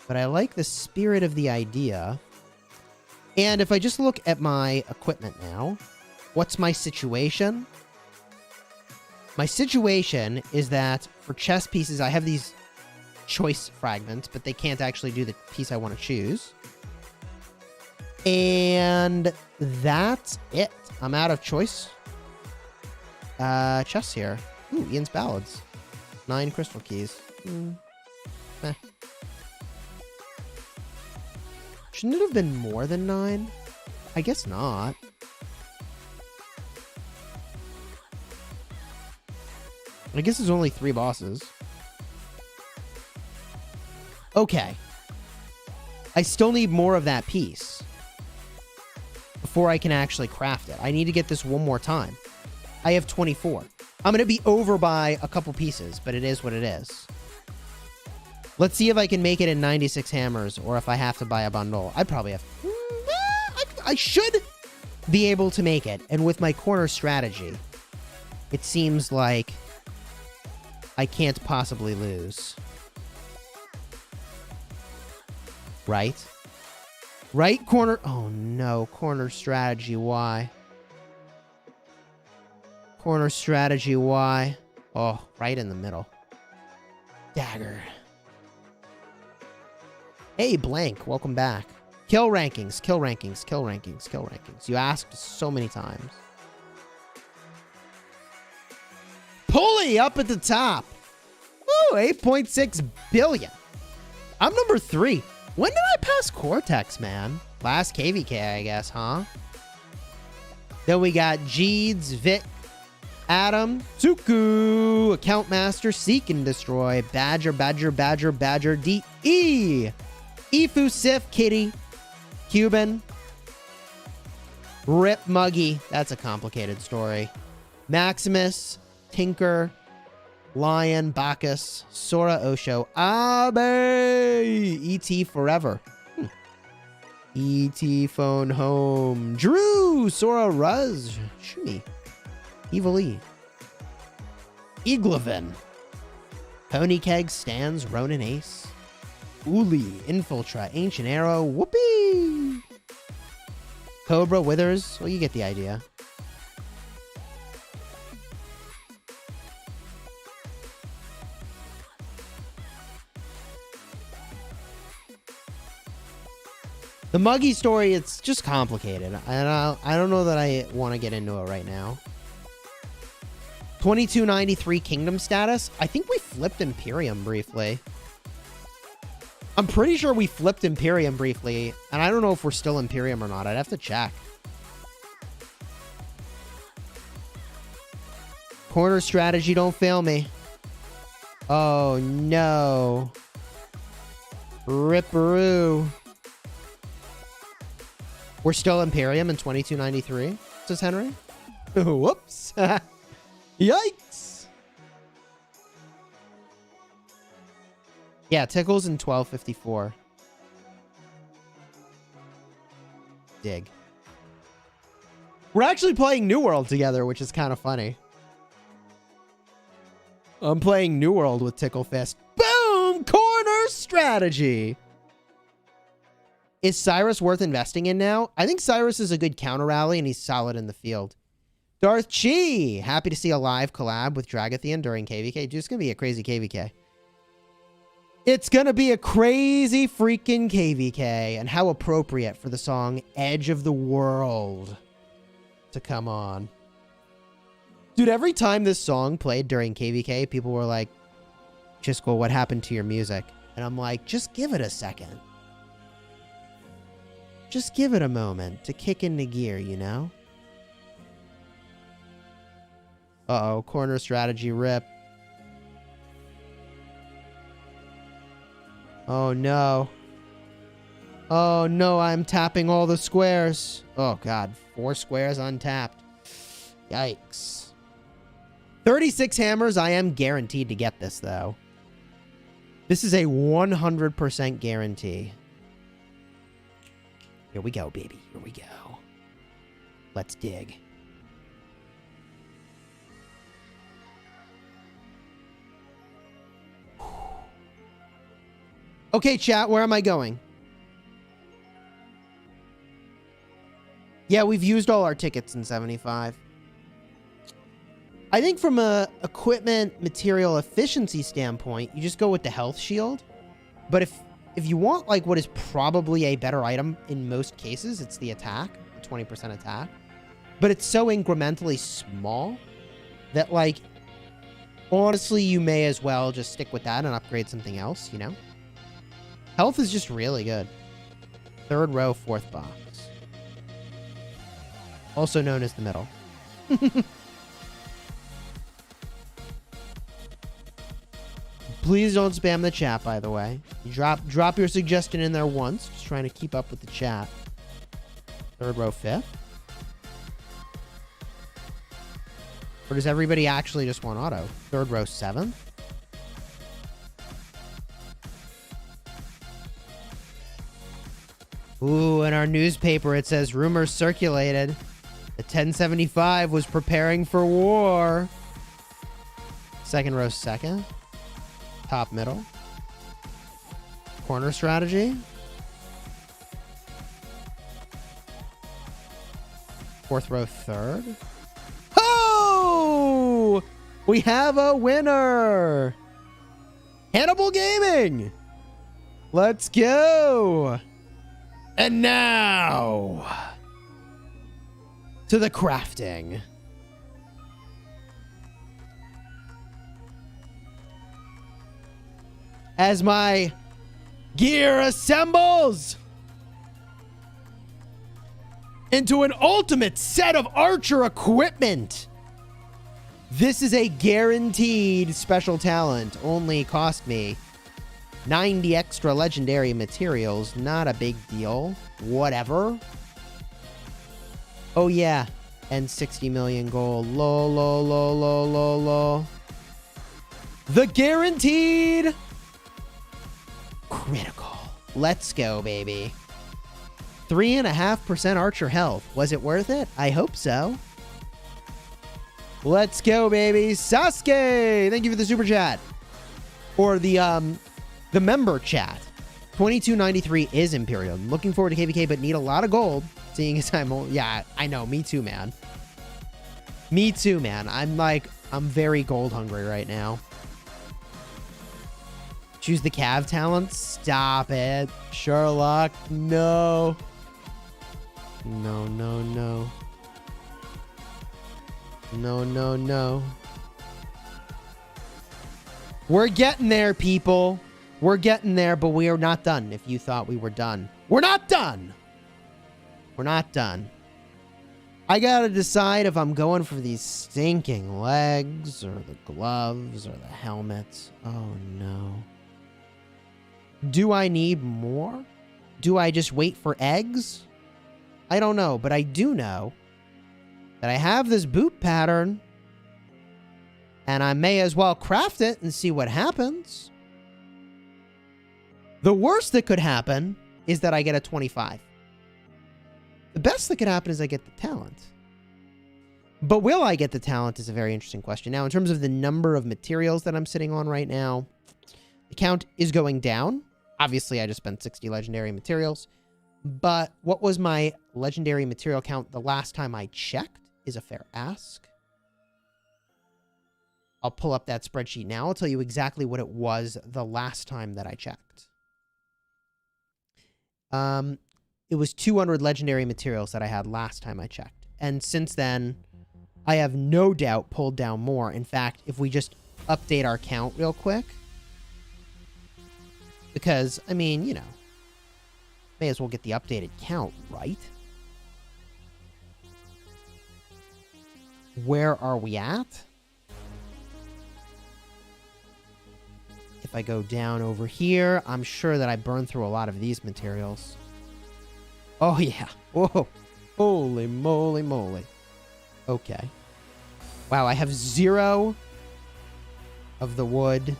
but I like the spirit of the idea. And if I just look at my equipment now, what's my situation? My situation is that for chess pieces, I have these choice fragments, but they can't actually do the piece I want to choose. And that's it. I'm out of choice. Chess here. Ooh, Ian's Ballads. 9 crystal keys. Eh. Shouldn't it have been more than 9? I guess not. I guess there's only 3 bosses. Okay. I still need more of that piece before I can actually craft it. I need to get this one more time. I have 24. I'm going to be over by a couple pieces, but it is what it is. Let's see if I can make it in 96 hammers or if I have to buy a bundle. I'd probably have... I should be able to make it. And with my corner strategy, it seems like I can't possibly lose. Right? Right corner... Oh, no. Corner strategy, why? Corner strategy, why? Oh, right in the middle. Dagger. Hey, Blank. Welcome back. Kill rankings, kill rankings, kill rankings, kill rankings. You asked so many times. Pulley up at the top. Ooh, 8.6 billion. I'm number 3. When did I pass Cortex, man? Last KVK, I guess, huh? Then we got Jeeds, Vic, Adam, Zuku, Account Master, Seek and Destroy, Badger, Badger, Badger, Badger, D.E. Ifu, Sif, Kitty, Cuban, Rip Muggy. That's a complicated story. Maximus, Tinker, Lion, Bacchus, Sora, Osho, Abe, E.T. Forever. E.T. Phone Home, Drew, Sora, Ruz, Shumi, Evil E, Iglovin, Pony Keg, Stans, Ronin Ace, Uli, Infiltra, Ancient Arrow, Whoopee, Cobra, Withers. Well, you get the idea. The Muggy story, it's just complicated. I don't know that I want to get into it right now. 2293 Kingdom status. I think we flipped Imperium briefly. I'm pretty sure we flipped Imperium briefly, and I don't know if we're still Imperium or not. I'd have to check. Corner strategy, don't fail me. Oh, no. Ripperoo. We're still Imperium in 2293, says Henry. Whoops. Yikes. Yeah, Tickles in 1254. Dig. We're actually playing New World together, which is kind of funny. I'm playing New World with Tickle Fist. Boom! Corner strategy. Is Cyrus worth investing in now? I think Cyrus is a good counter rally, and he's solid in the field. Darth Chi, happy to see a live collab with Dragathian during KVK. Dude, it's going to be a crazy KVK. It's going to be a crazy freaking KVK, and how appropriate for the song Edge of the World to come on. Dude, every time this song played during KVK, people were like, Chisgule, what happened to your music? And I'm like, just give it a second. Just give it a moment to kick into gear, you know? Uh-oh, corner strategy rip. Oh, no. Oh, no, I'm tapping all the squares. Oh, God, 4 squares untapped. Yikes. 36 hammers, I am guaranteed to get this, though. This is a 100% guarantee. Here we go, baby. Here we go. Let's dig. Okay, chat, where am I going? Yeah, we've used all our tickets in 75. I think from a equipment material efficiency standpoint, you just go with the health shield. But if you want like what is probably a better item in most cases, it's the attack, the 20% attack. But it's so incrementally small that like, honestly, you may as well just stick with that and upgrade something else, you know? Health is just really good. 3rd row, 4th box. Also known as the middle. Please don't spam the chat, by the way. Drop your suggestion in there once. Just trying to keep up with the chat. 3rd row, 5th. Or does everybody actually just want auto? 3rd row, 7th. Ooh, in our newspaper it says rumors circulated. The 1075 was preparing for war. 2nd row, 2nd. Top middle. Corner strategy. 4th row, 3rd. Oh! We have a winner! Hannibal Gaming! Let's go! And now to the crafting. As my gear assembles into an ultimate set of archer equipment. This is a guaranteed special talent. Only cost me 90 extra legendary materials. Not a big deal. Whatever. Oh, yeah. And 60 million gold. Lol, lol, lol, lol, lol, lol. The guaranteed critical. Let's go, baby. 3.5% archer health. Was it worth it? I hope so. Let's go, baby. Sasuke! Thank you for the super chat. Or the member chat. 2293 is Imperial. I'm looking forward to KVK, but need a lot of gold. Seeing as I'm old. Yeah, I know. Me too, man. Me too, man. I'm very gold hungry right now. Choose the Cav talent? Stop it. Sherlock, no. No, no, no. No, no, no. We're getting there, people. We're getting there, but we are not done. If you thought we were done. We're not done. We're not done. I gotta decide if I'm going for these stinking legs or the gloves or the helmets. Oh, no. Do I need more? Do I just wait for eggs? I don't know, but I do know that I have this boot pattern and I may as well craft it and see what happens. The worst that could happen is that I get a 25. The best that could happen is I get the talent. But will I get the talent is a very interesting question. Now, in terms of the number of materials that I'm sitting on right now, the count is going down. Obviously, I just spent 60 legendary materials. But what was my legendary material count the last time I checked is a fair ask. I'll pull up that spreadsheet now. I'll tell you exactly what it was the last time that I checked. It was 200 legendary materials that I had last time I checked. And since then, I have no doubt pulled down more. In fact, if we just update our count real quick. Because, I mean, you know, may as well get the updated count, right? Where are we at? If I go down over here, I'm sure that I burned through a lot of these materials. Oh, yeah. Whoa. Holy moly moly. Okay. Wow, I have 0 of the wood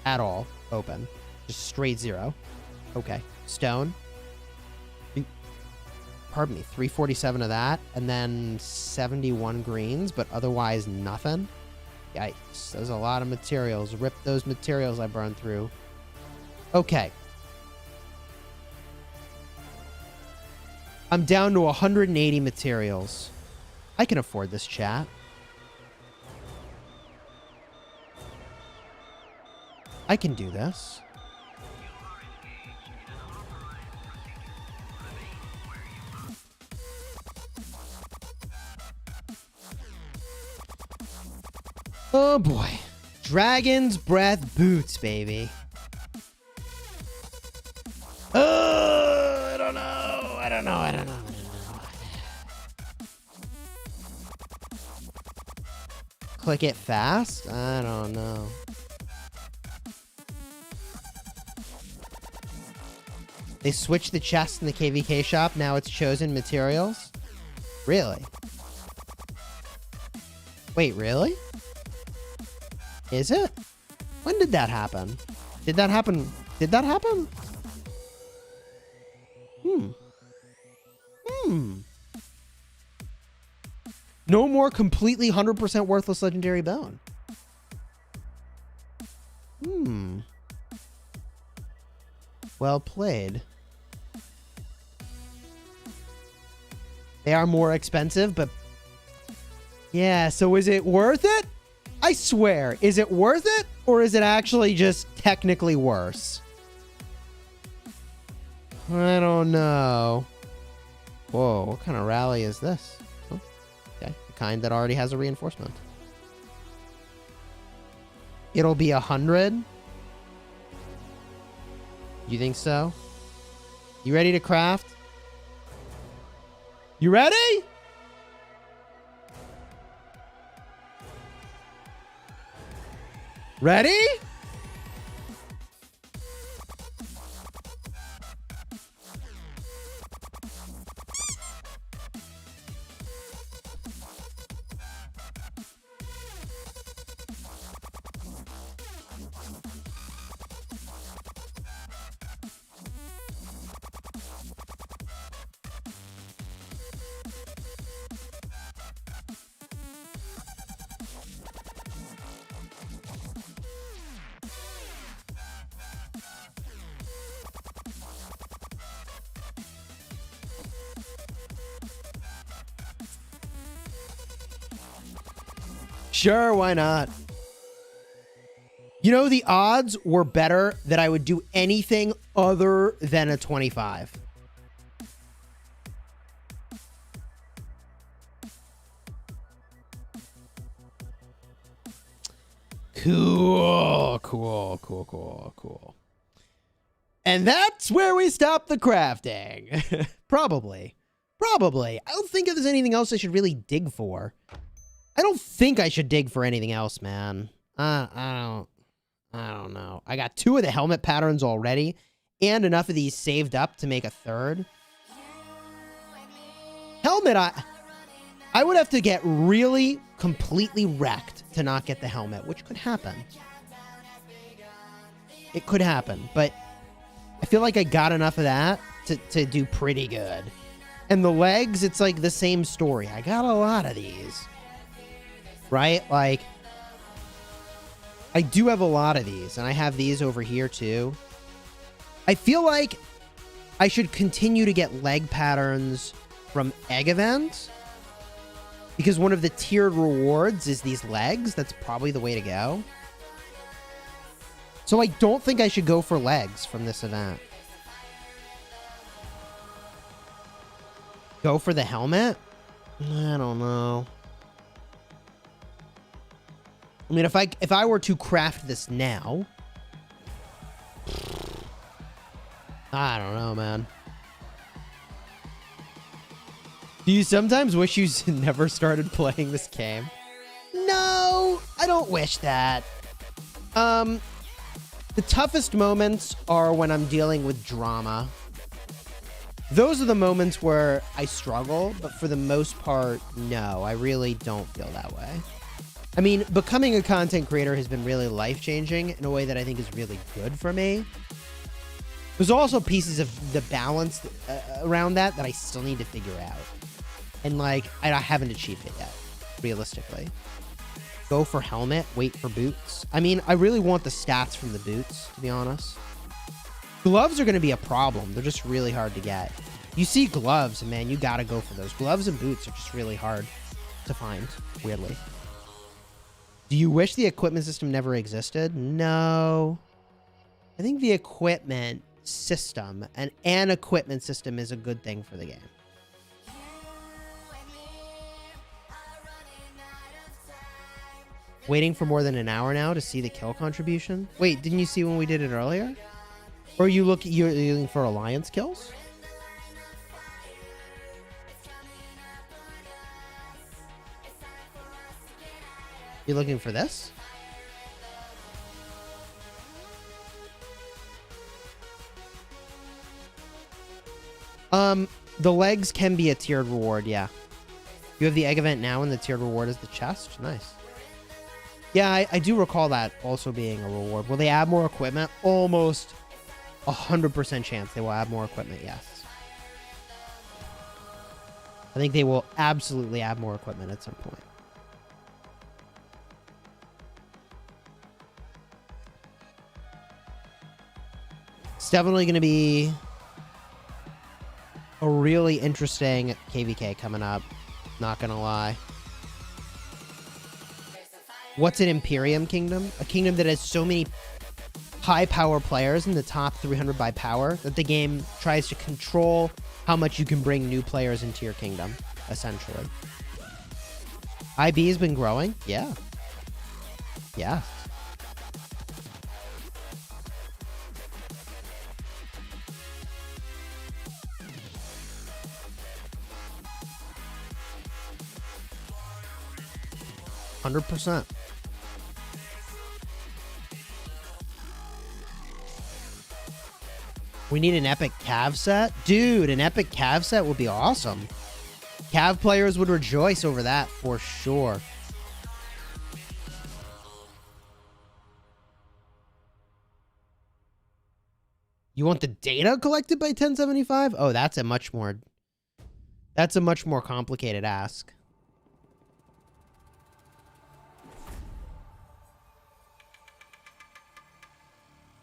at all open. Just straight 0. Okay. Stone. Pardon me. 347 of that. And then 71 greens, but otherwise nothing. Yikes. There's a lot of materials. Rip those materials I burned through. Okay. I'm down to 180 materials. I can afford this, chat. I can do this. Oh boy. Dragon's Breath boots, baby. I don't know. Click it fast? I don't know. They switched the chest in the KVK shop. Now it's chosen materials? Really? Wait, really? Is it? When did that happen? Did that happen? Did that happen? No more completely 100% worthless legendary bone. Well played. They are more expensive, but... yeah, so is it worth it? I swear, is it worth it? Or is it actually just technically worse? I don't know. Whoa, what kind of rally is this? Oh, okay, the kind that already has a reinforcement. It'll be 100? You think so? You ready to craft? You ready? Ready? Sure, why not? You know, the odds were better that I would do anything other than a 25. Cool. And that's where we stop the crafting. Probably. I don't think there's anything else I should really dig for. I don't think I should dig for anything else, man. I don't know. I got 2 of the helmet patterns already, and enough of these saved up to make a 3rd. Helmet, I would have to get really completely wrecked to not get the helmet, which could happen. It could happen, but I feel like I got enough of that to do pretty good. And the legs, it's like the same story. I got a lot of these. Right? Like, I do have a lot of these, and I have these over here too. I feel like I should continue to get leg patterns from egg events, because one of the tiered rewards is these legs. That's probably the way to go. So I don't think I should go for legs from this event. Go for the helmet? I don't know. I mean, if I were to craft this now, I don't know, man. Do you sometimes wish you never started playing this game? No, I don't wish that. The toughest moments are when I'm dealing with drama. Those are the moments where I struggle, but for the most part, no, I really don't feel that way. I mean, becoming a content creator has been really life-changing in a way that I think is really good for me. There's also pieces of the balance around that I still need to figure out. And, like, I haven't achieved it yet, realistically. Go for helmet, wait for boots. I mean, I really want the stats from the boots, to be honest. Gloves are going to be a problem. They're just really hard to get. You see gloves, and man, you got to go for those. Gloves and boots are just really hard to find, weirdly. Do you wish the equipment system never existed? No. I think the equipment system and an equipment system is a good thing for the game. Waiting for more than an hour now to see the kill contribution. Wait, didn't you see when we did it earlier? Or you're looking for alliance kills? You're looking for this? The legs can be a tiered reward, yeah. You have the egg event now and the tiered reward is the chest? Nice. Yeah, I do recall that also being a reward. Will they add more equipment? Almost 100% chance they will add more equipment, yes. I think they will absolutely add more equipment at some point. It's definitely going to be a really interesting KVK coming up. Not going to lie. What's an Imperium kingdom? A kingdom that has so many high power players in the top 300 by power that the game tries to control how much you can bring new players into your kingdom, essentially. IB has been growing? Yeah. Yeah. %. We need an epic Cav set? Dude, an epic Cav set would be awesome. Cav players would rejoice over that for sure. You want the data collected by 1075? Oh, that's a much more complicated ask.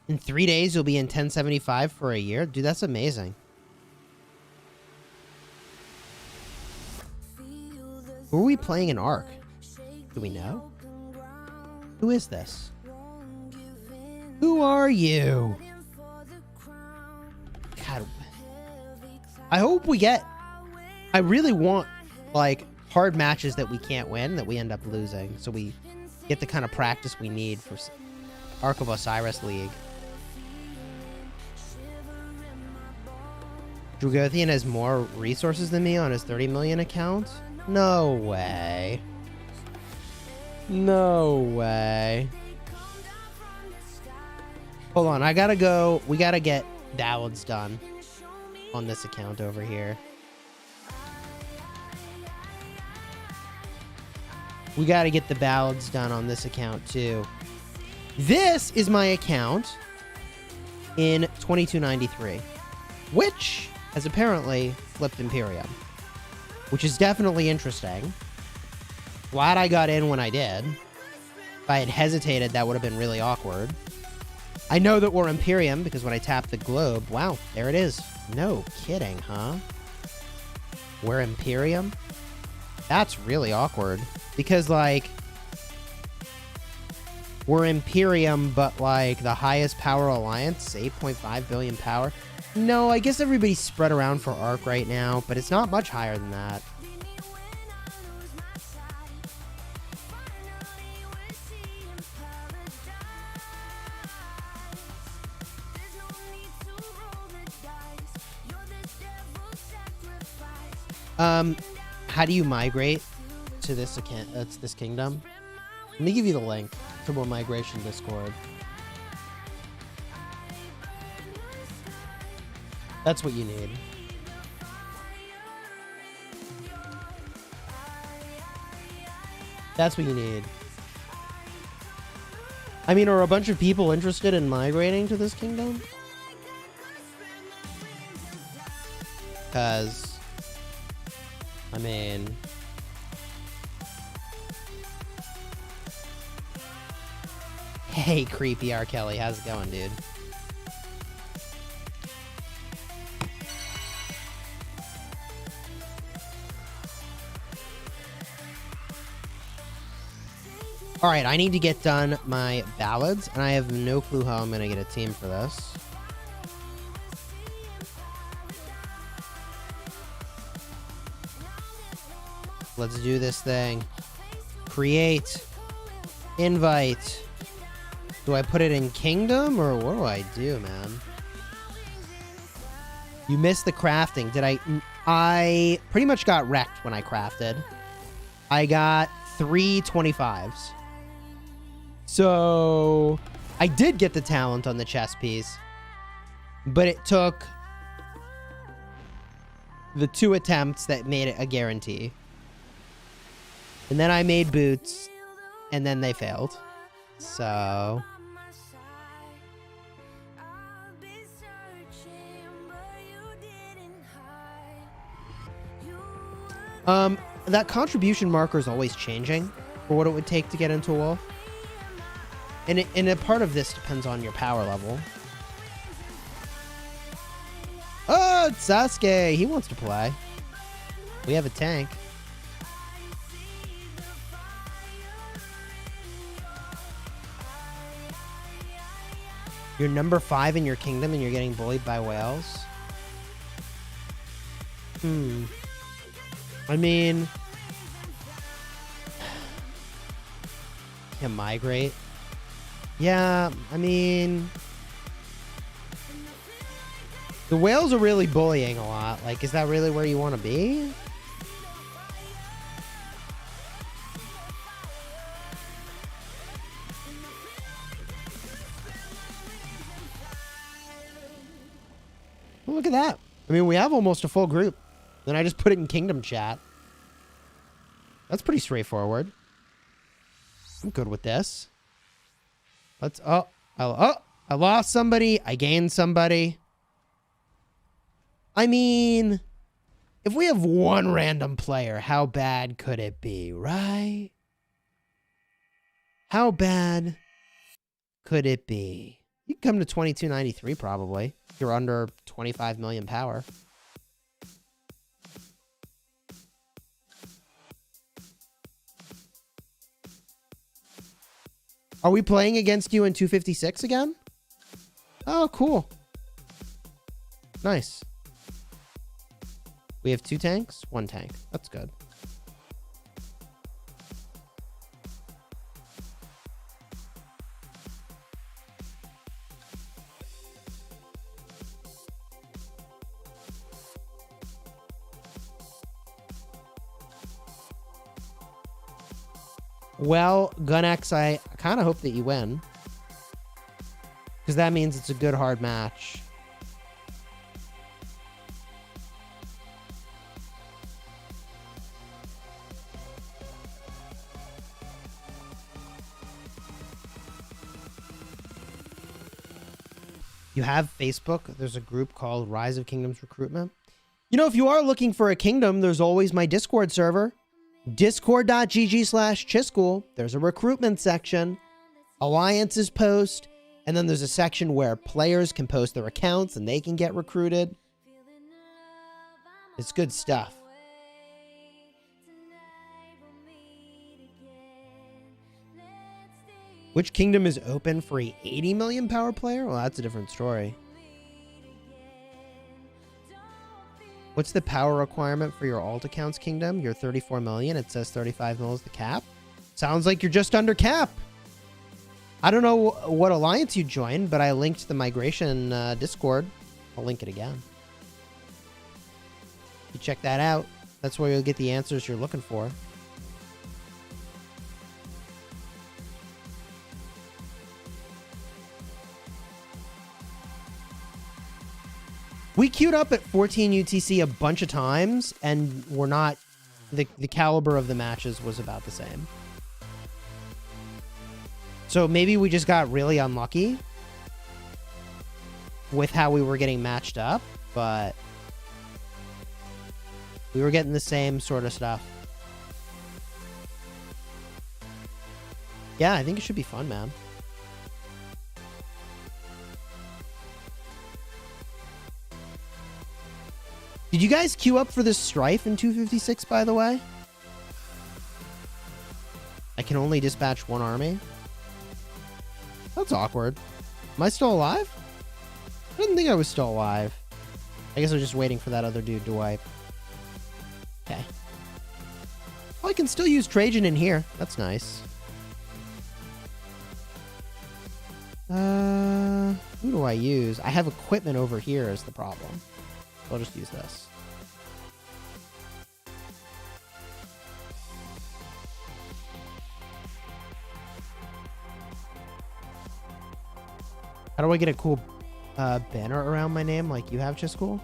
In 3 days, you'll be in 1075 for a year? Dude, that's amazing. Who are we playing in Ark? Do we know? Who is this? Who are you? God. I hope we get... I really want, like, hard matches that we can't win, that we end up losing. So we get the kind of practice we need for Ark of Osiris League. Drugothian has more resources than me on his 30 million account? No way. No way. Hold on, I gotta go. We gotta get ballads done on this account over here. We gotta get the ballads done on this account too. This is my account in 2293, which has apparently flipped Imperium, which is definitely interesting. Glad I got in when I did. If I had hesitated, that would have been really awkward. I know that we're Imperium because when I tap the globe, wow, there it is. No kidding, huh? We're Imperium? That's really awkward. Because, like, we're Imperium, but, like, the highest power alliance, 8.5 billion power. No, I guess everybody's spread around for Arc right now, but it's not much higher than that. How do you migrate to this this kingdom? Let me give you the link to our migration Discord. That's what you need. That's what you need. I mean, are a bunch of people interested in migrating to this kingdom? Because, I mean, hey, creepy R. Kelly, how's it going, dude? All right, I need to get done my ballads, and I have no clue how I'm going to get a team for this. Let's do this thing. Create. Invite. Do I put it in Kingdom, or what do I do, man? You missed the crafting. Did I pretty much got wrecked when I crafted. I got 3 25s. So I did get the talent on the chess piece, but it took the 2 attempts that made it a guarantee. And then I made boots, and then they failed. So that contribution marker is always changing for what it would take to get into Wolf. And a part of this depends on your power level. Oh, it's Sasuke. He wants to play. We have a tank. You're number 5 in your kingdom and you're getting bullied by whales? I mean, can migrate. Yeah, I mean, the whales are really bullying a lot. Like, is that really where you want to be? Well, look at that. I mean, we have almost a full group. Then I just put it in kingdom chat. That's pretty straightforward. I'm good with this. Let's, I lost somebody. I gained somebody. I mean, if we have one random player, how bad could it be, right? How bad could it be? You can come to 2293 probably. If you're under 25 million power. Are we playing against you in 256 again? Oh, cool. Nice. We have 2 tanks, 1 tank. That's good. Well, GunX, I kind of hope that you win. Because that means it's a good, hard match. You have Facebook. There's a group called Rise of Kingdoms Recruitment. You know, if you are looking for a kingdom, there's always my Discord server. Discord.gg/Chisgule. There's a recruitment section, alliances post, and then there's a section where players can post their accounts and they can get recruited. It's good stuff. Which kingdom is open for a 80 million power player? Well, that's a different story. What's the power requirement for your alt accounts kingdom? You're 34 million. It says 35 mil is the cap. Sounds like you're just under cap. I don't know what alliance you joined, but I linked the migration Discord. I'll link it again. You check that out. That's where you'll get the answers you're looking for. We queued up at 14 UTC a bunch of times, and we're not... The caliber of the matches was about the same. So maybe we just got really unlucky with how we were getting matched up, but we were getting the same sort of stuff. Yeah, I think it should be fun, man. Did you guys queue up for this strife in 256, by the way? I can only dispatch one army. That's awkward. Am I still alive? I didn't think I was still alive. I guess I was just waiting for that other dude to wipe. Okay. Well, I can still use Trajan in here. That's nice. Who do I use? I have equipment over here is the problem. So I'll just use this. How do I get a cool banner around my name like you have, Chisgule?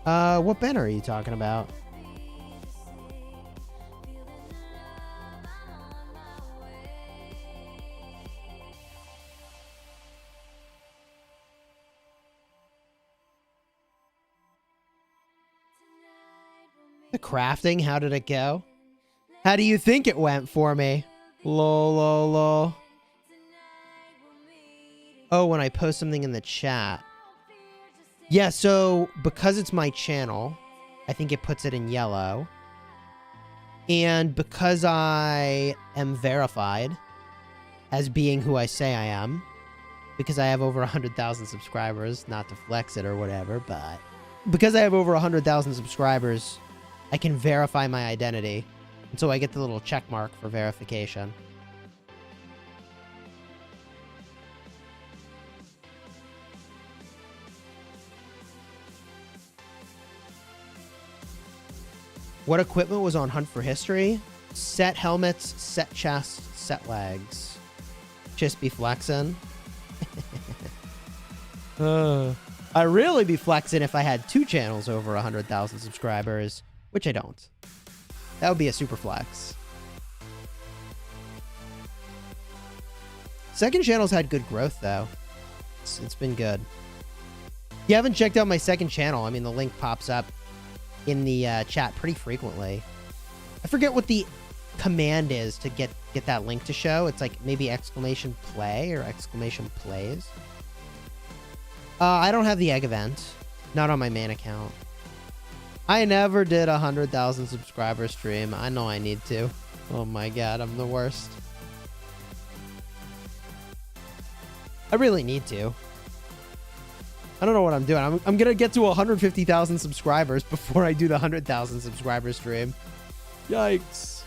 What banner are you talking about? The crafting, how did it go? How do you think it went for me? Lol. Oh, when I post something in the chat. Yeah, so because it's my channel, I think it puts it in yellow. And because I am verified as being who I say I am, because I have over 100,000 subscribers, not to flex it or whatever, but because I have over 100,000 subscribers, I can verify my identity. And so I get the little check mark for verification. What equipment was on Hunt for History? Set helmets, set chests, set legs. Just be flexing. I'd really be flexing if I had 2 channels over 100,000 subscribers, which I don't. That would be a super flex. Second channel's had good growth, though. It's been good. If you haven't checked out my second channel, I mean, the link pops up in the chat pretty frequently. I forget what the command is to get that link to show. It's like maybe exclamation play or exclamation plays. I don't have the egg event. Not on my main account. I never did 100,000 subscriber stream. I know I need to. Oh my god, I'm the worst. I really need to. I don't know what I'm doing. I'm gonna get to 150,000 subscribers before I do the 100,000 subscriber stream. Yikes.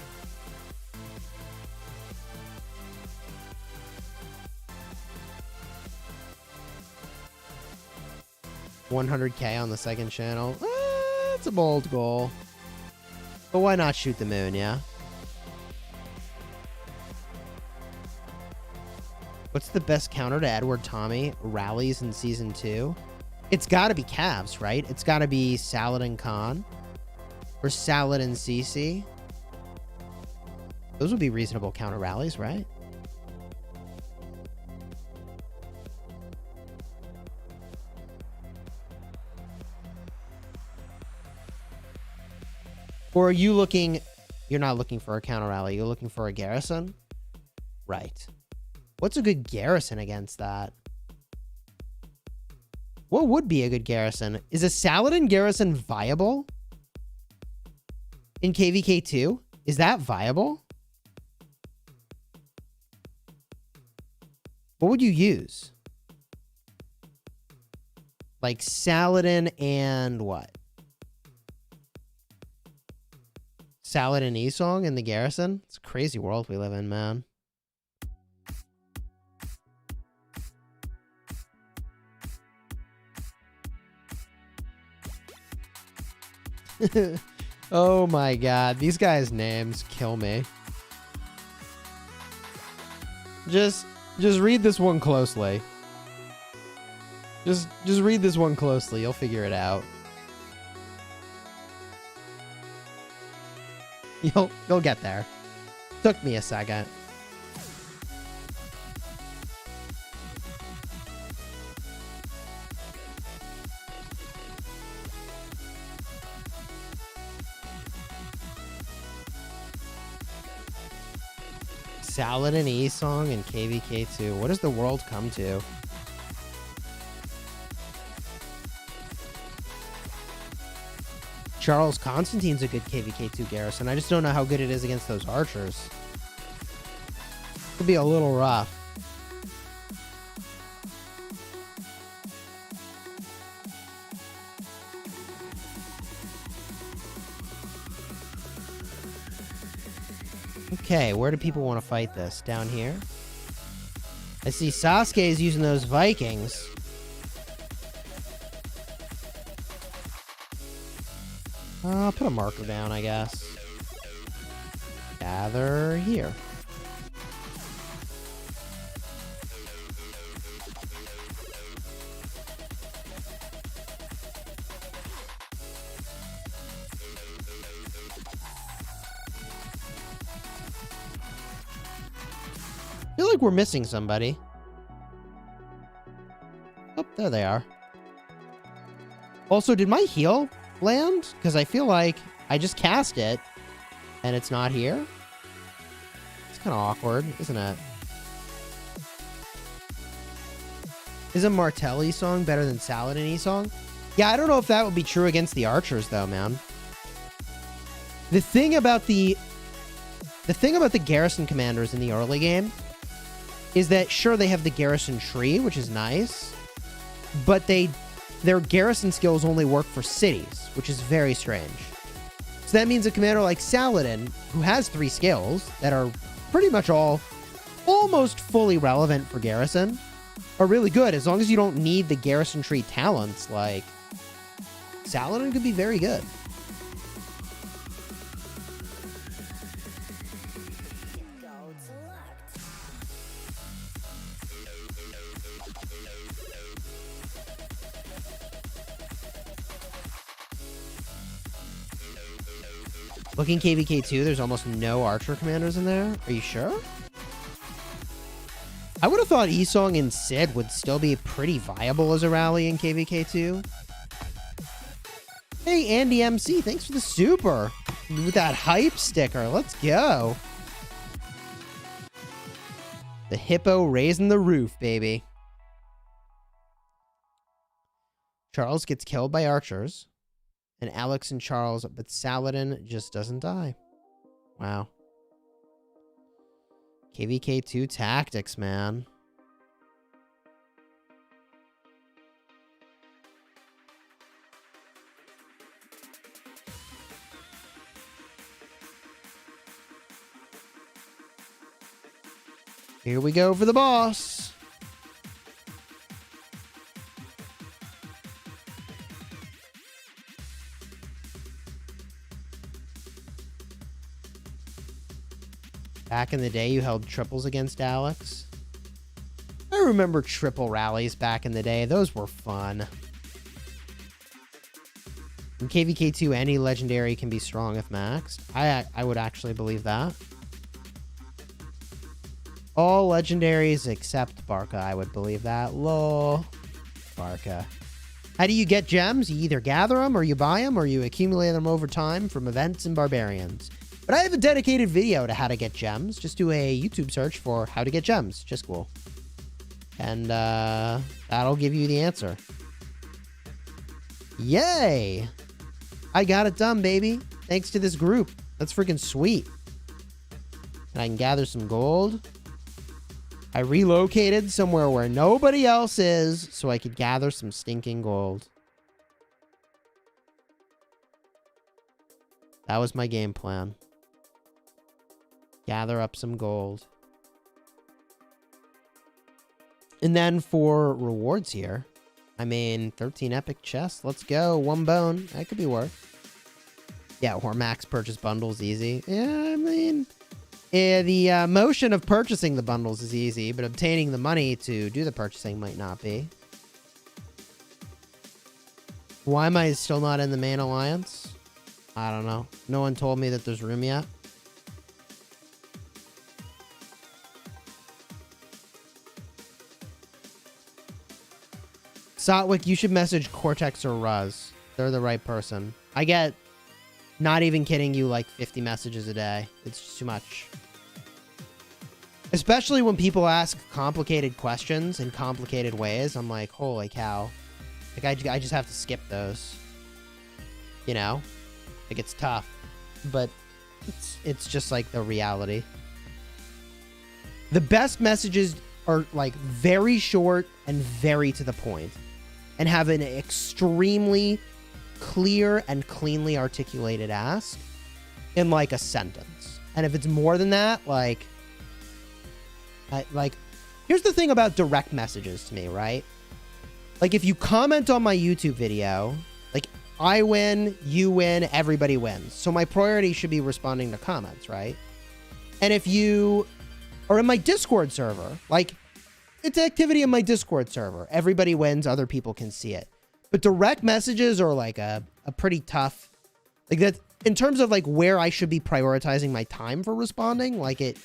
$100K on the second channel. That's a bold goal. But why not shoot the moon, yeah? What's the best counter to Edward Tommy rallies in Season 2? It's gotta be Cavs, right? It's gotta be Salad and Khan. Or Salad and CC. Those would be reasonable counter rallies, right? Or are you looking... You're not looking for a counter rally. You're looking for a Garrison? Right. What's a good Garrison against that? What would be a good garrison? Is a Saladin garrison viable in KVK 2? Is that viable? What would you use? Like Saladin and what? Saladin Esong in the garrison? It's a crazy world we live in, man. Oh my god, these guys' names kill me. Just read this one closely. Just read this one closely, you'll figure it out. You'll get there. Took me a second. Saladin Esong and KVK2. What does the world come to? Charles Constantine's a good KVK2 garrison. I just don't know how good it is against those archers. Could be a little rough. Okay, where do people want to fight this? Down here? I see Sasuke is using those Vikings. I'll put a marker down, I guess. Gather here. I feel like we're missing somebody. Oh, there they are. Also, did my heal land? Because I feel like I just cast it and it's not here. It's kind of awkward, isn't it? Isn't Martelli song better than Saladin song? Yeah, I don't know if that would be true against the archers though, man. The thing about the garrison commanders in the early game is that sure they have the garrison tree, which is nice, but their garrison skills only work for cities, which is very strange. So that means a commander like Saladin, who has 3 skills that are pretty much all almost fully relevant for garrison, are really good as long as you don't need the garrison tree talents. Like, Saladin could be very good. Looking KVK2, there's almost no archer commanders in there. Are you sure? I would have thought Esong and Sid would still be pretty viable as a rally in KVK2. Hey, Andy MC, thanks for the super. With that hype sticker, let's go. The hippo raising the roof, baby. Charles gets killed by archers. And Alex and Charles, but Saladin just doesn't die. Wow. KVK2 tactics, man. Here we go for the boss. Back in the day, you held triples against Alex. I remember triple rallies back in the day. Those were fun. In KVK2, any legendary can be strong if maxed. I would actually believe that. All legendaries except Barca, I would believe that. Lol. Barca. How do you get gems? You either gather them, or you buy them, or you accumulate them over time from events and barbarians. But I have a dedicated video to how to get gems. Just do a YouTube search for how to get gems. Chisgule. And that'll give you the answer. Yay! I got it done, baby. Thanks to this group. That's freaking sweet. And I can gather some gold. I relocated somewhere where nobody else is so I could gather some stinking gold. That was my game plan. Gather up some gold. And then for rewards here, I mean, 13 epic chests. Let's go. 1 bone. That could be worth. Yeah, or max purchase bundles easy. Yeah, I mean, the motion of purchasing the bundles is easy, but obtaining the money to do the purchasing might not be. Why am I still not in the main alliance? I don't know. No one told me that there's room yet. Sotwick, you should message Cortex or Ruz. They're the right person. I get, not even kidding you, like 50 messages a day. It's just too much. Especially when people ask complicated questions in complicated ways. I'm like, holy cow. Like, I just have to skip those. You know? Like, it's tough. But it's just like the reality. The best messages are like very short and very to the point. And have an extremely clear and cleanly articulated ask in like a sentence. And if it's more than that, like here's the thing about direct messages to me, right? Like if you comment on my YouTube video, like I win, you win, everybody wins. So my priority should be responding to comments, right? And if you are in my Discord server, like it's activity in my Discord server. Everybody wins, other people can see it. But direct messages are like a pretty tough, like that in terms of like where I should be prioritizing my time for responding, like it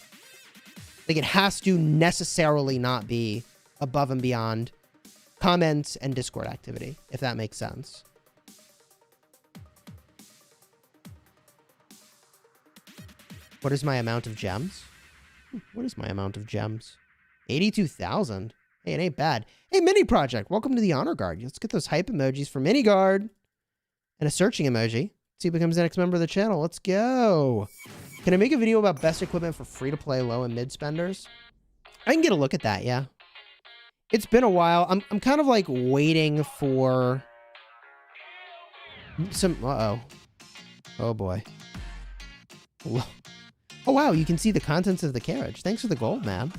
has to necessarily not be above and beyond comments and Discord activity, if that makes sense. What is my amount of gems? What is my amount of gems? 82,000. Hey, it ain't bad. Hey, Mini Project, welcome to the Honor Guard. Let's get those hype emojis for Mini Guard. And a searching emoji. See who becomes the next member of the channel. Let's go. Can I make a video about best equipment for free-to-play low and mid spenders? I can get a look at that, yeah. It's been a while. I'm kind of like waiting for some... Uh-oh. Oh, boy. Oh, wow. You can see the contents of the carriage. Thanks for the gold, man.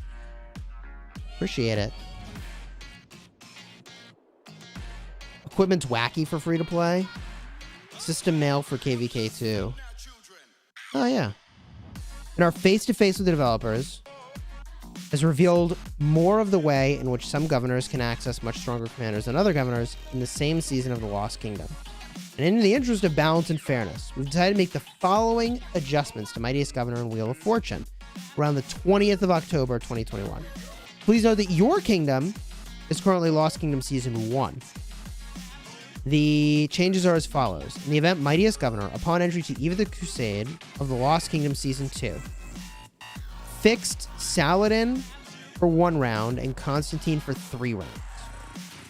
Appreciate it. Equipment's wacky for free-to-play. System mail for KVK2. Oh, yeah. And our face-to-face with the developers has revealed more of the way in which some governors can access much stronger commanders than other governors in the same season of the Lost Kingdom. And in the interest of balance and fairness, we've decided to make the following adjustments to Mightiest Governor and Wheel of Fortune around the 20th of October, 2021. Please note that your kingdom is currently Lost Kingdom Season 1. The changes are as follows. In the event Mightiest Governor, upon entry to Eve of the Crusade of the Lost Kingdom Season 2, fixed Saladin for 1 round and Constantine for 3 rounds.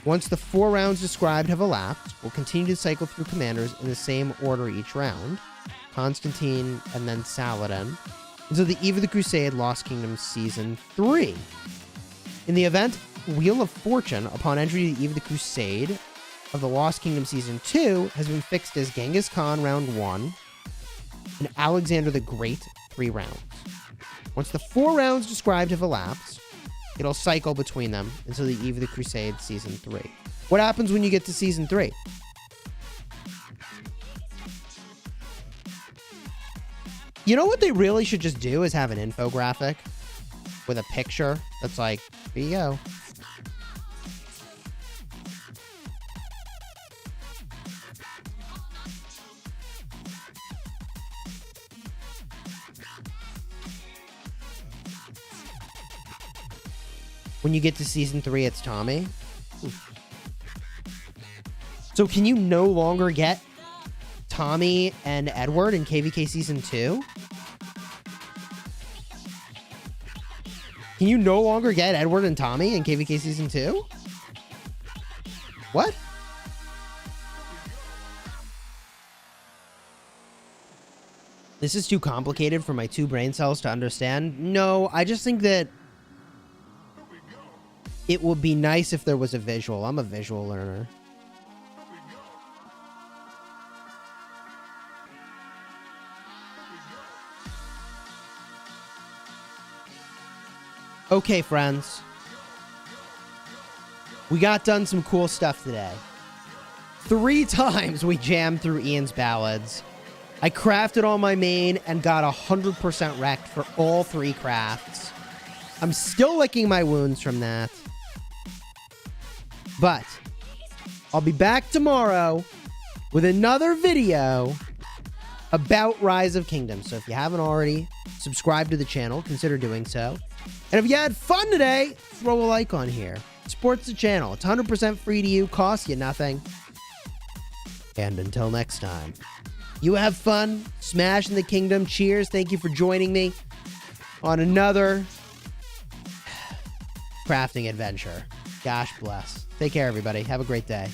Once the 4 rounds described have elapsed, we'll continue to cycle through commanders in the same order each round, Constantine and then Saladin, until the Eve of the Crusade Lost Kingdom Season 3. In the event Wheel of Fortune, upon entry to the Eve of the Crusade of the Lost Kingdom Season 2, has been fixed as Genghis Khan Round 1 and Alexander the Great 3 rounds. Once the 4 rounds described have elapsed, it'll cycle between them until the Eve of the Crusade Season 3. What happens when you get to Season 3? You know what they really should just do is have an infographic with a picture that's like, here you go. When you get to Season 3, it's Tommy. Oof. So can you no longer get Tommy and Edward in KVK Season 2? Can you no longer get Edward and Tommy in KVK Season 2? What? This is too complicated for my 2 brain cells to understand. No, I just think that it would be nice if there was a visual. I'm a visual learner. Okay, friends. We got done some cool stuff today. 3 times we jammed through Ian's ballads. I crafted all my main and got 100% wrecked for all 3 crafts. I'm still licking my wounds from that. But I'll be back tomorrow with another video about Rise of Kingdoms. So if you haven't already subscribed to the channel, consider doing so. And if you had fun today, throw a like on here. Supports the channel. It's 100% free to you, costs you nothing. And until next time, you have fun smashing the kingdom. Cheers. Thank you for joining me on another crafting adventure. Gosh bless. Take care, everybody. Have a great day.